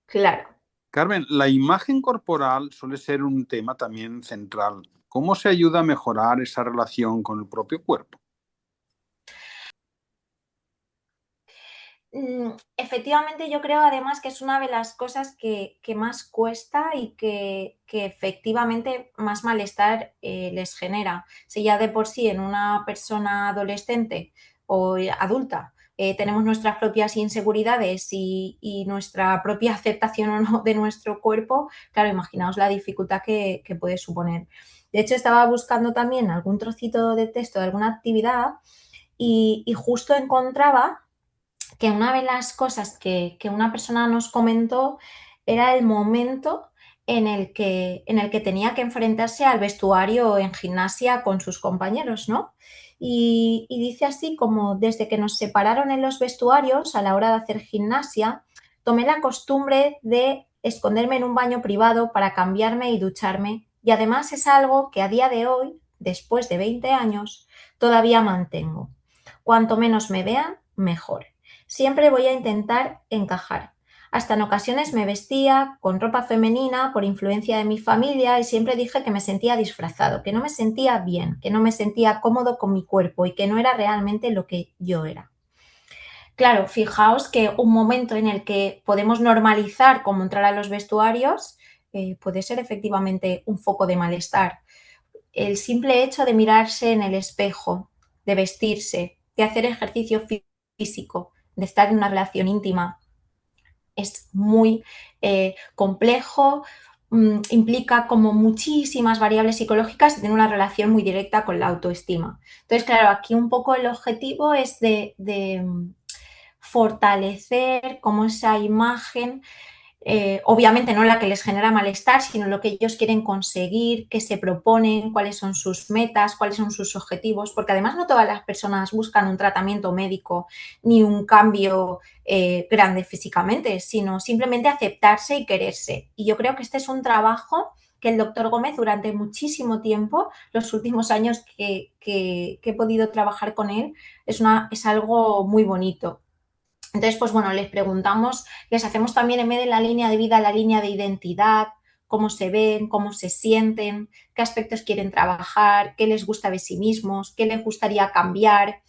Claro. Carmen, la imagen corporal suele ser un tema también central. ¿Cómo se ayuda a mejorar esa relación con el propio cuerpo? Efectivamente, yo creo además que es una de las cosas que más cuesta y que efectivamente más malestar les genera. Si ya de por sí en una persona adolescente o adulta tenemos nuestras propias inseguridades y nuestra propia aceptación o no de nuestro cuerpo, claro, imaginaos la dificultad que puede suponer. De hecho, estaba buscando también algún trocito de texto de alguna actividad y justo encontraba que una de las cosas que una persona nos comentó era el momento en el que tenía que enfrentarse al vestuario en gimnasia con sus compañeros, ¿no? Y dice así como desde que nos separaron en los vestuarios a la hora de hacer gimnasia, tomé la costumbre de esconderme en un baño privado para cambiarme y ducharme. Y además es algo que a día de hoy, después de 20 años, todavía mantengo. Cuanto menos me vean, mejor. Siempre voy a intentar encajar. Hasta en ocasiones me vestía con ropa femenina por influencia de mi familia y siempre dije que me sentía disfrazado, que no me sentía bien, que no me sentía cómodo con mi cuerpo y que no era realmente lo que yo era. Claro, fijaos que un momento en el que podemos normalizar cómo entrar a los vestuarios puede ser efectivamente un foco de malestar. El simple hecho de mirarse en el espejo, de vestirse, de hacer ejercicio físico, de estar en una relación íntima, es muy complejo, implica como muchísimas variables psicológicas y tiene una relación muy directa con la autoestima. Entonces, claro, aquí un poco el objetivo es de fortalecer como esa imagen obviamente no la que les genera malestar, sino lo que ellos quieren conseguir, qué se proponen, cuáles son sus metas, cuáles son sus objetivos, porque además no todas las personas buscan un tratamiento médico ni un cambio grande físicamente, sino simplemente aceptarse y quererse. Y yo creo que este es un trabajo que el doctor Gómez durante muchísimo tiempo, los últimos años que he podido trabajar con él, es algo muy bonito. Entonces, pues bueno, les preguntamos, les hacemos también en vez de la línea de vida, la línea de identidad, cómo se ven, cómo se sienten, qué aspectos quieren trabajar, qué les gusta de sí mismos, qué les gustaría cambiar,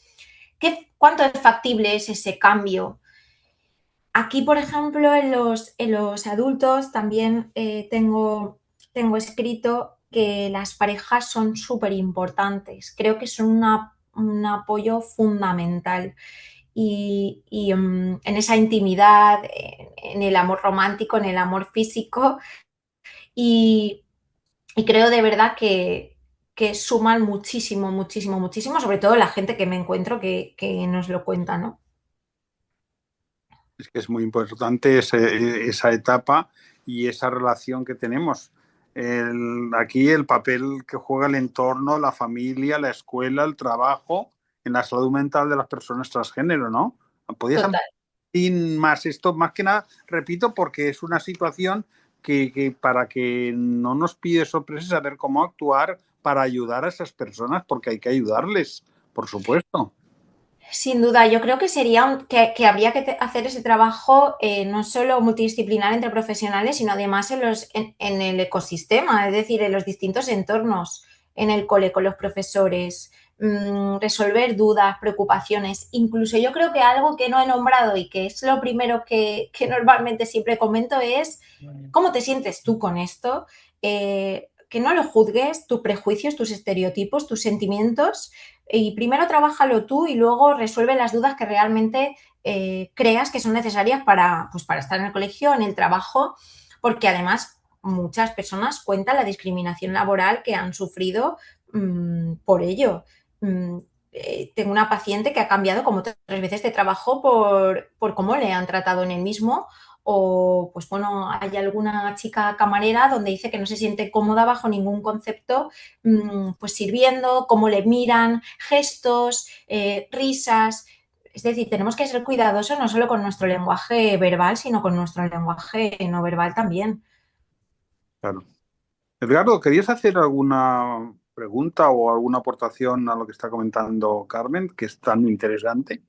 cuánto es factible es ese cambio. Aquí, por ejemplo, en los adultos también tengo escrito que las parejas son súper importantes. Creo que son un apoyo fundamental en esa intimidad, en el amor romántico, en el amor físico y, y creo de verdad que suman muchísimo, muchísimo, muchísimo, sobre todo la gente que me encuentro que nos lo cuenta, ¿no? Es que es muy importante esa etapa y esa relación que tenemos. Aquí el papel que juega el entorno, la familia, la escuela, el trabajo, en la salud mental de las personas transgénero, ¿no? ¿Podrías Total. ampliar más esto? Más que nada, repito, porque es una situación que para que no nos pide sorpresa saber cómo actuar para ayudar a esas personas, porque hay que ayudarles, por supuesto. Sin duda, yo creo que sería que habría que hacer ese trabajo no solo multidisciplinar entre profesionales, sino además en el ecosistema, es decir, en los distintos entornos, en el cole con los profesores, resolver dudas, preocupaciones. Incluso yo creo que algo que no he nombrado y que es lo primero que normalmente siempre comento es cómo te sientes tú con esto, que no lo juzgues, tus prejuicios, tus estereotipos, tus sentimientos, y primero trabájalo tú y luego resuelve las dudas que realmente creas que son necesarias pues para estar en el colegio, en el trabajo, porque además muchas personas cuentan la discriminación laboral que han sufrido por ello. Tengo una paciente que ha cambiado como 3 veces de trabajo por cómo le han tratado en el mismo, o pues bueno, hay alguna chica camarera donde dice que no se siente cómoda bajo ningún concepto, pues sirviendo, cómo le miran, gestos, risas. Es decir, tenemos que ser cuidadosos no solo con nuestro lenguaje verbal, sino con nuestro lenguaje no verbal también. Claro. Edgardo, ¿querías hacer alguna pregunta o alguna aportación a lo que está comentando Carmen, que es tan interesante?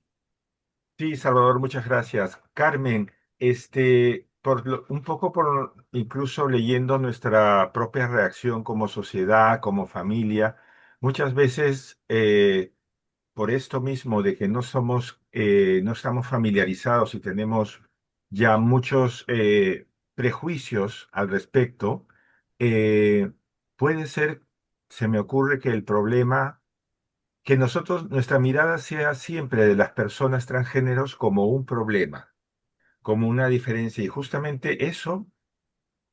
Sí, Salvador, muchas gracias. Carmen, un poco por incluso leyendo nuestra propia reacción como sociedad, como familia, muchas veces por esto mismo de que no estamos familiarizados y tenemos ya muchos prejuicios al respecto, eh, puede ser, se me ocurre que el problema que nuestra mirada sea siempre de las personas transgéneros como un problema, como una diferencia. Y justamente eso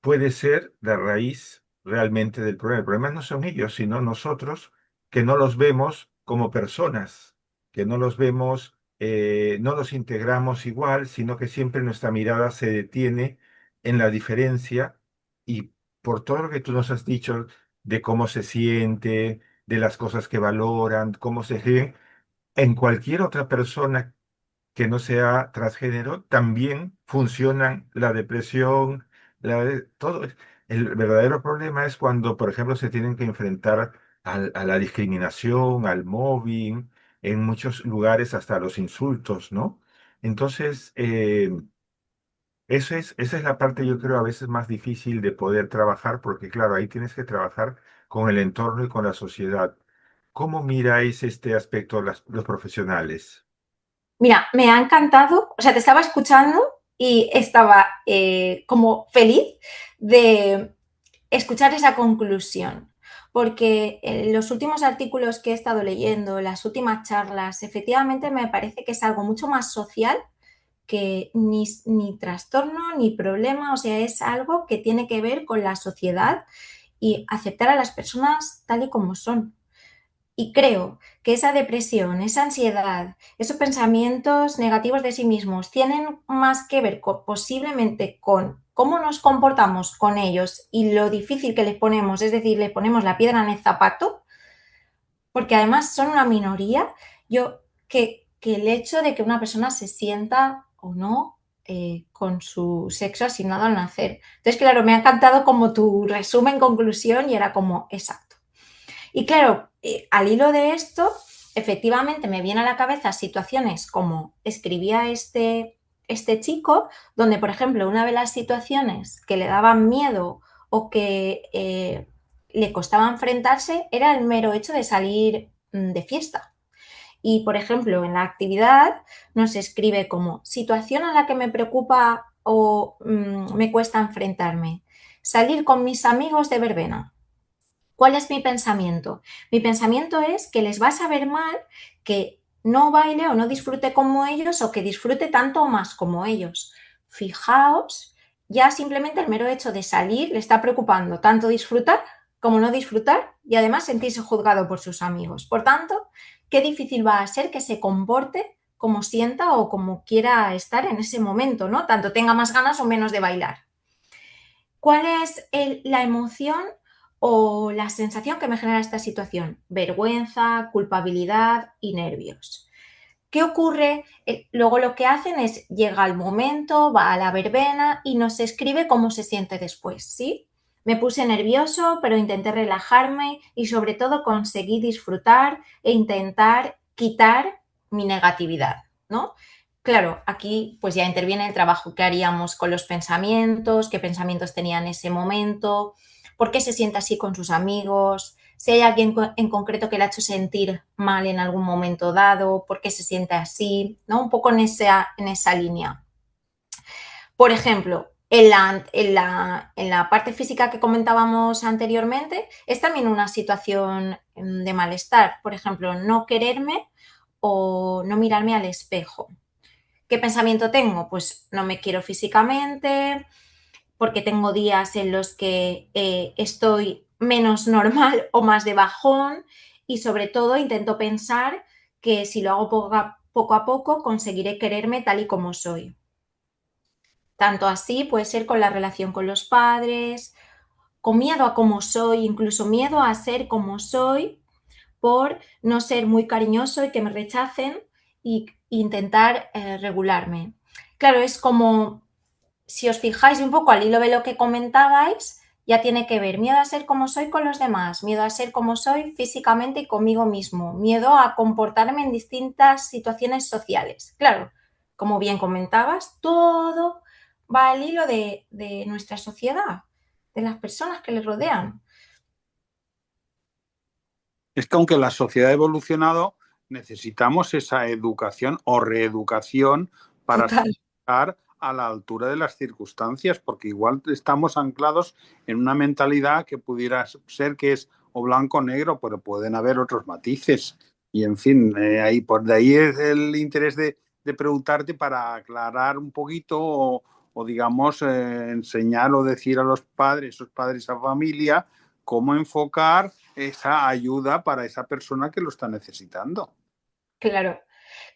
puede ser la raíz realmente del problema. El problema no son ellos, sino nosotros que no los vemos como personas, que no los vemos, no los integramos igual, sino que siempre nuestra mirada se detiene en la diferencia y por todo lo que tú nos has dicho de cómo se siente, de las cosas que valoran, cómo se ven, en cualquier otra persona que no sea transgénero, también funcionan la depresión, todo. El verdadero problema es cuando, por ejemplo, se tienen que enfrentar a la discriminación, al mobbing, en muchos lugares hasta a los insultos, ¿no? Entonces, esa es la parte, yo creo, a veces más difícil de poder trabajar, porque claro, ahí tienes que trabajar con el entorno y con la sociedad. ¿Cómo miráis este aspecto los profesionales? Mira, me ha encantado, o sea, te estaba escuchando y estaba como feliz de escuchar esa conclusión, porque en los últimos artículos que he estado leyendo, las últimas charlas, efectivamente me parece que es algo mucho más social que ni trastorno ni problema, o sea, es algo que tiene que ver con la sociedad y aceptar a las personas tal y como son. Y creo que esa depresión, esa ansiedad, esos pensamientos negativos de sí mismos tienen más que ver posiblemente con cómo nos comportamos con ellos y lo difícil que les ponemos, es decir, les ponemos la piedra en el zapato, porque además son una minoría. Yo, que el hecho de que una persona se sienta o no con su sexo asignado al nacer. Entonces, claro, me ha encantado como tu resumen, conclusión, y era como exacto. Y claro, al hilo de esto, efectivamente me viene a la cabeza situaciones como escribía este chico, donde, por ejemplo, una de las situaciones que le daban miedo o que le costaba enfrentarse era el mero hecho de salir de fiesta. Y, por ejemplo, en la actividad nos escribe como situación a la que me preocupa o me cuesta enfrentarme. Salir con mis amigos de verbena. ¿Cuál es mi pensamiento? Mi pensamiento es que les va a saber mal que no baile o no disfrute como ellos o que disfrute tanto o más como ellos. Fijaos, ya simplemente el mero hecho de salir le está preocupando tanto disfrutar como no disfrutar y además sentirse juzgado por sus amigos. Por tanto, qué difícil va a ser que se comporte como sienta o como quiera estar en ese momento, ¿no? Tanto tenga más ganas o menos de bailar. ¿Cuál es la emoción o la sensación que me genera esta situación? Vergüenza, culpabilidad y nervios. ¿Qué ocurre? Luego lo que hacen es, llega el momento, va a la verbena y nos escribe cómo se siente después, ¿sí? Me puse nervioso, pero intenté relajarme y sobre todo conseguí disfrutar e intentar quitar mi negatividad, ¿no? Claro, aquí pues ya interviene el trabajo que haríamos con los pensamientos, qué pensamientos tenía en ese momento, por qué se siente así con sus amigos, si hay alguien en concreto que le ha hecho sentir mal en algún momento dado, por qué se siente así, ¿no? Un poco en esa línea. Por ejemplo, en la parte física que comentábamos anteriormente, es también una situación de malestar. Por ejemplo, no quererme o no mirarme al espejo. ¿Qué pensamiento tengo? Pues no me quiero físicamente, porque tengo días en los que estoy menos normal o más de bajón, y sobre todo intento pensar que si lo hago poco a poco conseguiré quererme tal y como soy. Tanto así puede ser con la relación con los padres, con miedo a cómo soy, incluso miedo a ser como soy por no ser muy cariñoso y que me rechacen e intentar regularme. Claro, es como, si os fijáis un poco al hilo de lo que comentabais, ya tiene que ver miedo a ser como soy con los demás, miedo a ser como soy físicamente y conmigo mismo, miedo a comportarme en distintas situaciones sociales. Claro, como bien comentabas, todo va al hilo de nuestra sociedad, de las personas que le rodean. Es que aunque la sociedad ha evolucionado, necesitamos esa educación o reeducación para Total. estar a la altura de las circunstancias, porque igual estamos anclados en una mentalidad que pudiera ser que es o blanco o negro, pero pueden haber otros matices. Y en fin, ahí por de ahí es el interés de preguntarte para aclarar un poquito o digamos, enseñar o decir a los padres, a familia, cómo enfocar esa ayuda para esa persona que lo está necesitando. Claro,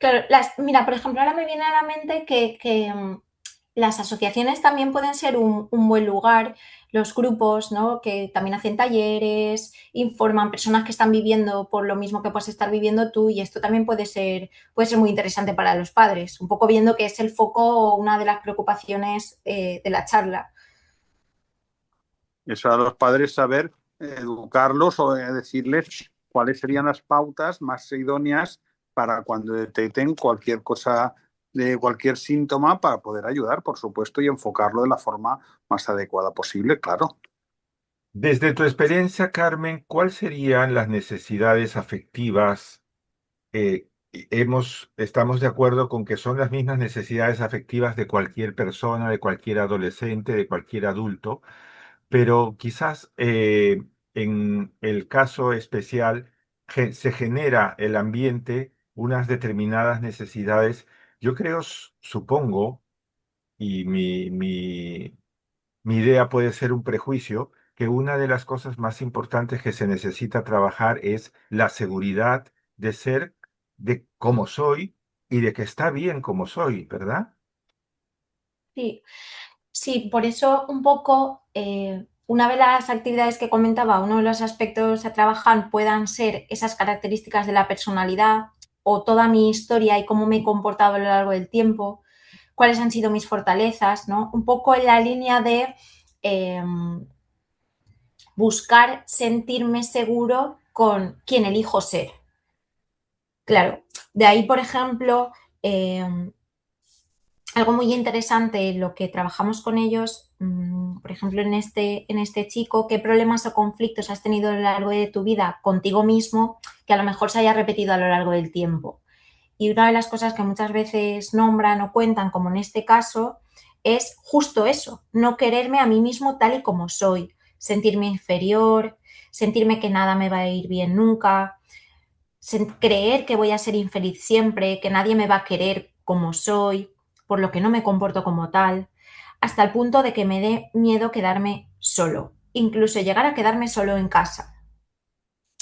claro. Mira, por ejemplo, ahora me viene a la mente que las asociaciones también pueden ser un buen lugar, los grupos, ¿no? Que también hacen talleres, informan personas que están viviendo por lo mismo que puedes estar viviendo tú, y esto también puede ser muy interesante para los padres, un poco viendo que es el foco o una de las preocupaciones de la charla. Eso a los padres saber educarlos o decirles cuáles serían las pautas más idóneas para cuando detecten cualquier cosa, de cualquier síntoma, para poder ayudar, por supuesto, y enfocarlo de la forma más adecuada posible, claro. Desde tu experiencia, Carmen, ¿cuáles serían las necesidades afectivas? Estamos de acuerdo con que son las mismas necesidades afectivas de cualquier persona, de cualquier adolescente, de cualquier adulto, pero quizás en el caso especial se genera el ambiente unas determinadas necesidades. Yo creo, supongo, y mi idea puede ser un prejuicio, que una de las cosas más importantes que se necesita trabajar es la seguridad de ser de como soy y de que está bien como soy, ¿verdad? Sí, sí, por eso un poco, una de las actividades que comentaba, uno de los aspectos a trabajar puedan ser esas características de la personalidad o toda mi historia y cómo me he comportado a lo largo del tiempo, cuáles han sido mis fortalezas, ¿no? Un poco en la línea de eh, buscar sentirme seguro con quien elijo ser. Claro, de ahí, por ejemplo, algo muy interesante, lo que trabajamos con ellos, por ejemplo, en este chico, qué problemas o conflictos has tenido a lo largo de tu vida contigo mismo que a lo mejor se haya repetido a lo largo del tiempo. Y una de las cosas que muchas veces nombran o cuentan, como en este caso, es justo eso, no quererme a mí mismo tal y como soy, sentirme inferior, sentirme que nada me va a ir bien nunca, creer que voy a ser infeliz siempre, que nadie me va a querer como soy, por lo que no me comporto como tal, hasta el punto de que me dé miedo quedarme solo, incluso llegar a quedarme solo en casa.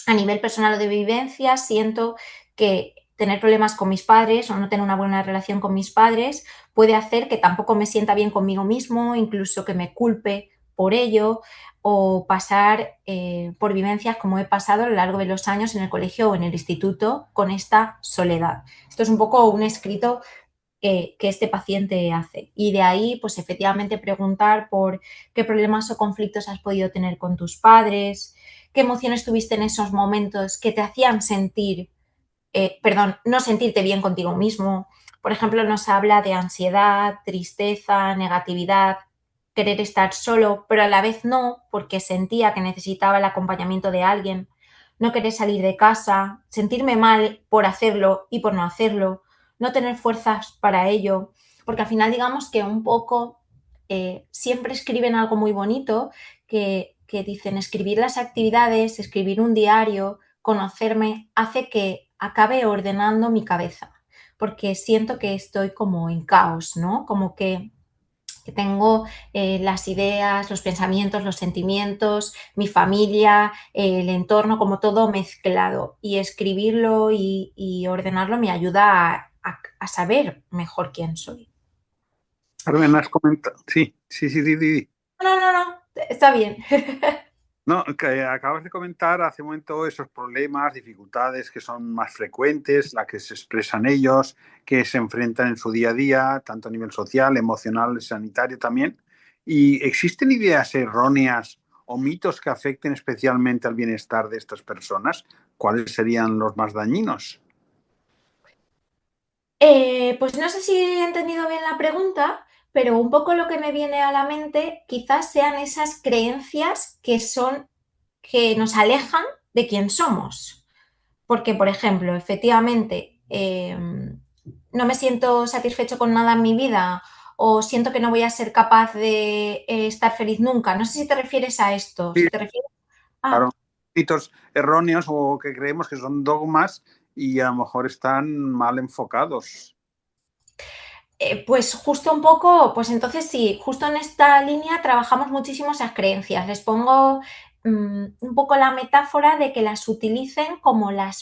A nivel personal o de vivencia, siento que tener problemas con mis padres o no tener una buena relación con mis padres puede hacer que tampoco me sienta bien conmigo mismo, incluso que me culpe por ello, o pasar por vivencias como he pasado a lo largo de los años en el colegio o en el instituto con esta soledad. Esto es un poco un escrito que este paciente hace. Y de ahí, pues efectivamente preguntar por qué problemas o conflictos has podido tener con tus padres, qué emociones tuviste en esos momentos que te hacían sentir, no sentirte bien contigo mismo. Por ejemplo, nos habla de ansiedad, tristeza, negatividad, querer estar solo, pero a la vez no, porque sentía que necesitaba el acompañamiento de alguien. no querer salir de casa, sentirme mal por hacerlo y por no hacerlo, no tener fuerzas para ello, porque al final digamos que un poco siempre escriben algo muy bonito que dicen escribir las actividades, escribir un diario, conocerme, hace que acabe ordenando mi cabeza, porque siento que estoy como en caos, ¿no? Como que tengo las ideas, los pensamientos, los sentimientos, mi familia, el entorno, como todo mezclado. Y escribirlo y ordenarlo me ayuda a saber mejor quién soy. Carmen, has comentado. Sí, sí, sí, sí, sí. No, no, no, está bien. No, que acabas de comentar hace un momento esos problemas, dificultades que son más frecuentes, las que se expresan ellos, que se enfrentan en su día a día, tanto a nivel social, emocional, sanitario también. ¿Y existen ideas erróneas o mitos que afecten especialmente al bienestar de estas personas? ¿Cuáles serían los más dañinos? Pues no sé si he entendido bien la pregunta, pero un poco lo que me viene a la mente quizás sean esas creencias que nos alejan de quién somos. Porque, por ejemplo, efectivamente, no me siento satisfecho con nada en mi vida o siento que no voy a ser capaz de estar feliz nunca. No sé si te refieres a esto, Sí, si te refieres... Ah, claro, mitos erróneos o que creemos que son dogmas y a lo mejor están mal enfocados. pues justo un poco, pues entonces sí, justo en esta línea trabajamos muchísimo esas creencias. Les pongo un poco la metáfora de que las utilicen como la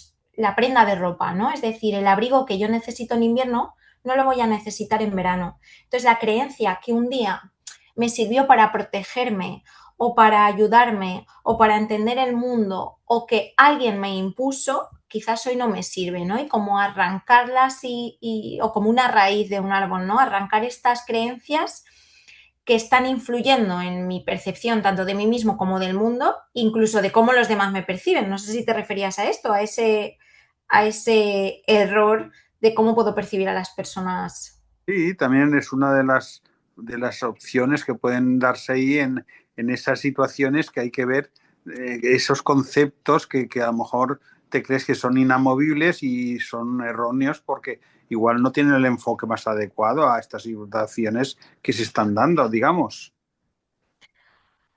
prenda de ropa, ¿no? Es decir, el abrigo que yo necesito en invierno no lo voy a necesitar en verano. Entonces, la creencia que un día me sirvió para protegerme o para ayudarme o para entender el mundo o que alguien me impuso, quizás hoy no me sirve, ¿no? Y como arrancarlas o como una raíz de un árbol, ¿no? Arrancar estas creencias que están influyendo en mi percepción tanto de mí mismo como del mundo, incluso de cómo los demás me perciben. No sé si te referías a esto, a ese error de cómo puedo percibir a las personas. Sí, también es una de las opciones que pueden darse ahí en esas situaciones que hay que ver esos conceptos que a lo mejor te crees que son inamovibles y son erróneos porque igual no tienen el enfoque más adecuado a estas situaciones que se están dando, digamos.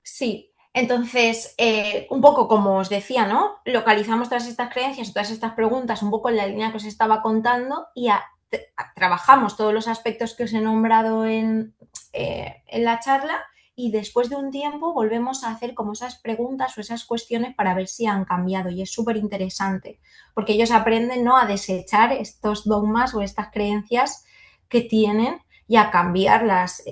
Sí, entonces, un poco como os decía, ¿no? Localizamos todas estas creencias, todas estas preguntas, un poco en la línea que os estaba contando y trabajamos todos los aspectos que os he nombrado en la charla y después de un tiempo volvemos a hacer como esas preguntas o esas cuestiones para ver si han cambiado y es súper interesante porque ellos aprenden, ¿no? A desechar estos dogmas o estas creencias que tienen y a cambiarlas.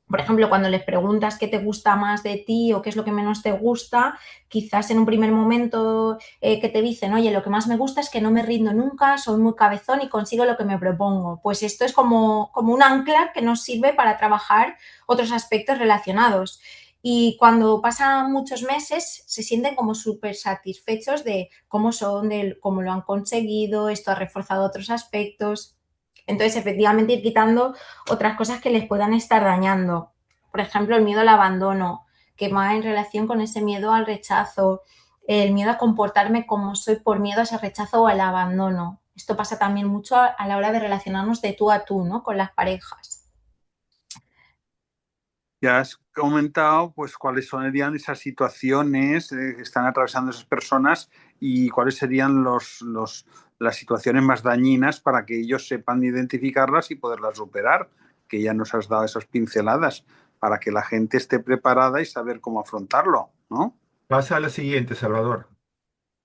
Por ejemplo, cuando les preguntas qué te gusta más de ti o qué es lo que menos te gusta, quizás en un primer momento que te dicen, oye, lo que más me gusta es que no me rindo nunca, soy muy cabezón y consigo lo que me propongo. Pues esto es como un ancla que nos sirve para trabajar otros aspectos relacionados. Y cuando pasan muchos meses, se sienten como súper satisfechos de cómo son, de cómo lo han conseguido, esto ha reforzado otros aspectos. Entonces, efectivamente, ir quitando otras cosas que les puedan estar dañando. Por ejemplo, el miedo al abandono, que va en relación con ese miedo al rechazo, el miedo a comportarme como soy por miedo a ese rechazo o al abandono. Esto pasa también mucho a la hora de relacionarnos de tú a tú, ¿no? Con las parejas. Ya has comentado pues cuáles serían esas situaciones que están atravesando esas personas y cuáles serían las situaciones más dañinas para que ellos sepan identificarlas y poderlas superar, que ya nos has dado esas pinceladas, para que la gente esté preparada y saber cómo afrontarlo, ¿no? Pasa a la siguiente, Salvador.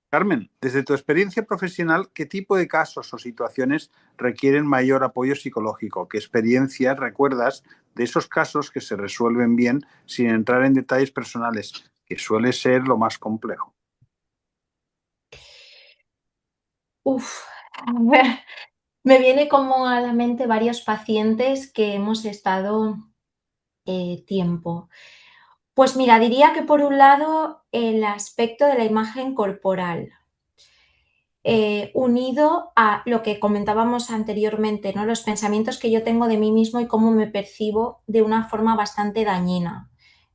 Carmen, desde tu experiencia profesional, ¿qué tipo de casos o situaciones requieren mayor apoyo psicológico? ¿Qué experiencias recuerdas de esos casos que se resuelven bien sin entrar en detalles personales, que suele ser lo más complejo? Uf, a ver, me viene como a la mente varios pacientes que hemos estado tiempo. Pues mira, diría que por un lado el aspecto de la imagen corporal, unido a lo que comentábamos anteriormente, ¿no? Los pensamientos que yo tengo de mí mismo y cómo me percibo de una forma bastante dañina.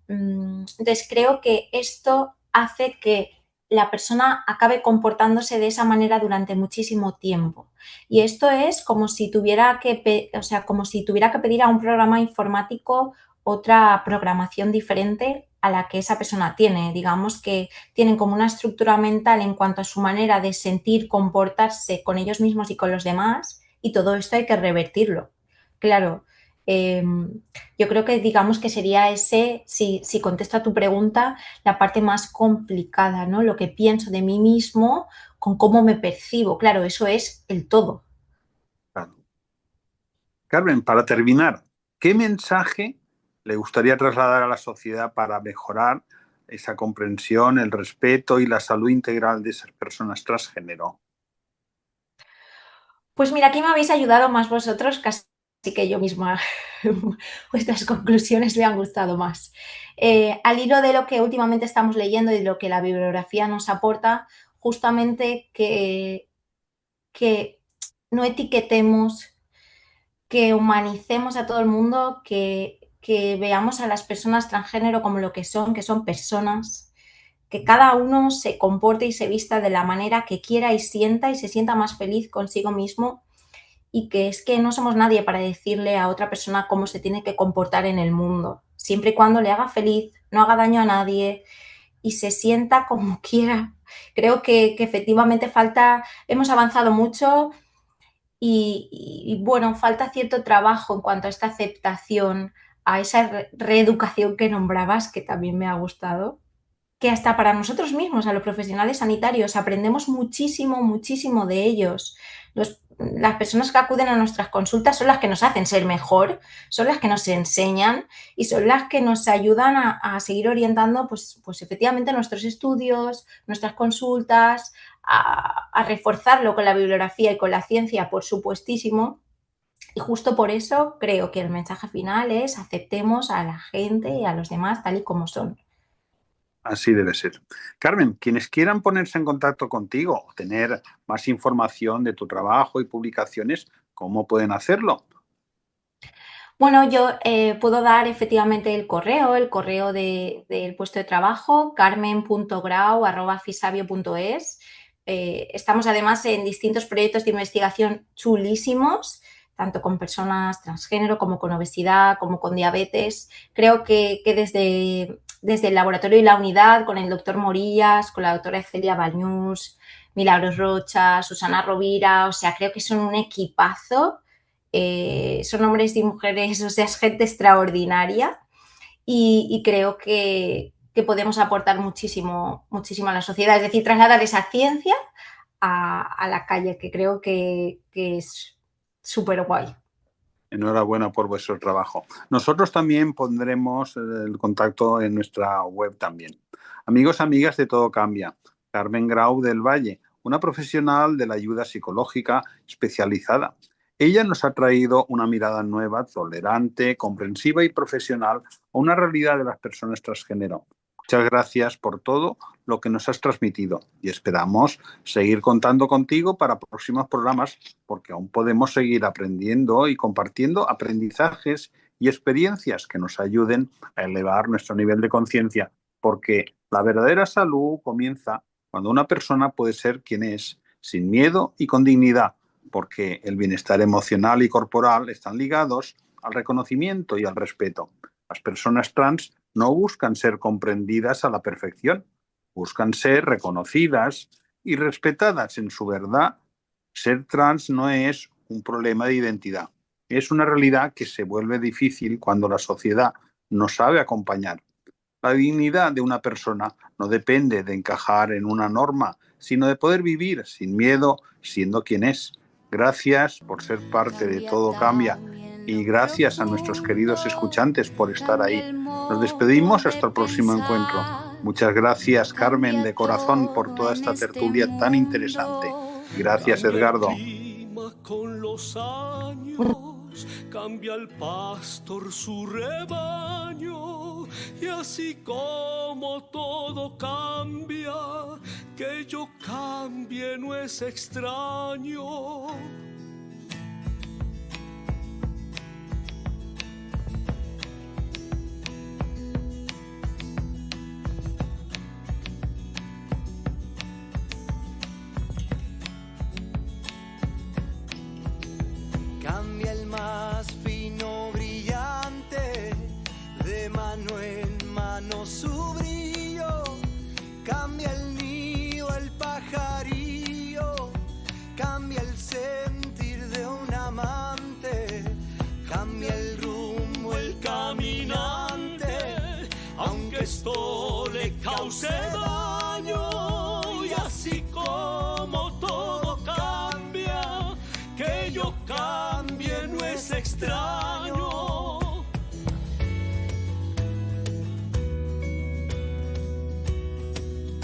Entonces creo que esto hace que la persona acabe comportándose de esa manera durante muchísimo tiempo. Y esto es como si tuviera que, como si tuviera que pedir a un programa informático otra programación diferente a la que esa persona tiene. Digamos que tienen como una estructura mental en cuanto a su manera de sentir, comportarse con ellos mismos y con los demás, y todo esto hay que revertirlo. Claro, yo creo que digamos que sería ese, si contesto a tu pregunta, la parte más complicada, ¿no? Lo que pienso de mí mismo con cómo me percibo. Claro, eso es el todo. Claro. Carmen, para terminar, ¿qué mensaje le gustaría trasladar a la sociedad para mejorar esa comprensión, el respeto y la salud integral de esas personas transgénero? Pues mira, aquí me habéis ayudado más vosotros, casi que yo misma. Vuestras conclusiones me han gustado más. Al hilo de lo que últimamente estamos leyendo y de lo que la bibliografía nos aporta, justamente que no etiquetemos, que humanicemos a todo el mundo, que veamos a las personas transgénero como lo que son personas, que cada uno se comporte y se vista de la manera que quiera y se sienta más feliz consigo mismo, y que es que no somos nadie para decirle a otra persona cómo se tiene que comportar en el mundo, siempre y cuando le haga feliz, no haga daño a nadie y se sienta como quiera. Creo que efectivamente hemos avanzado mucho y bueno, falta cierto trabajo en cuanto a esta aceptación, a esa reeducación que nombrabas, que también me ha gustado, que hasta para nosotros mismos, a los profesionales sanitarios, aprendemos muchísimo, muchísimo de ellos. Las personas que acuden a nuestras consultas son las que nos hacen ser mejor, son las que nos enseñan y son las que nos ayudan a seguir orientando, pues efectivamente, nuestros estudios, nuestras consultas, a reforzarlo con la bibliografía y con la ciencia, por supuestísimo. Y justo por eso creo que el mensaje final es: aceptemos a la gente y a los demás tal y como son. Así debe ser. Carmen, quienes quieran ponerse en contacto contigo o tener más información de tu trabajo y publicaciones, ¿cómo pueden hacerlo? Bueno, yo puedo dar efectivamente el correo del puesto de trabajo, carmen.grau@fisabio.es. Estamos además en distintos proyectos de investigación chulísimos, tanto con personas transgénero como con obesidad, como con diabetes. Creo que desde el laboratorio y la unidad, con el doctor Morillas, con la doctora Celia Bañús, Milagros Rocha, Susana Rovira, o sea, creo que son un equipazo. Son hombres y mujeres, o sea, es gente extraordinaria y creo que podemos aportar muchísimo, muchísimo a la sociedad, es decir, trasladar esa ciencia a la calle, que creo que es súper guay. Enhorabuena por vuestro trabajo. Nosotros también pondremos el contacto en nuestra web también. Amigos, amigas de Todo Cambia, Carmen Grau del Valle, una profesional de la ayuda psicológica especializada. Ella nos ha traído una mirada nueva, tolerante, comprensiva y profesional a una realidad de las personas transgénero. Muchas gracias por todo lo que nos has transmitido y esperamos seguir contando contigo para próximos programas, porque aún podemos seguir aprendiendo y compartiendo aprendizajes y experiencias que nos ayuden a elevar nuestro nivel de conciencia, porque la verdadera salud comienza cuando una persona puede ser quien es, sin miedo y con dignidad, porque el bienestar emocional y corporal están ligados al reconocimiento y al respeto. Las personas trans no buscan ser comprendidas a la perfección, buscan ser reconocidas y respetadas en su verdad. Ser trans no es un problema de identidad, es una realidad que se vuelve difícil cuando la sociedad no sabe acompañar. La dignidad de una persona no depende de encajar en una norma, sino de poder vivir sin miedo siendo quien es. Gracias por ser parte de Todo Cambia y gracias a nuestros queridos escuchantes por estar ahí. Nos despedimos hasta el próximo encuentro. Muchas gracias, Carmen, de corazón, por toda esta tertulia tan interesante. Gracias, Edgardo. Con los años cambia el pastor su rebaño, y así como todo cambia, que yo cambie no es extraño. esto le cause daño. Y así como todo cambia, que yo cambie no es extraño.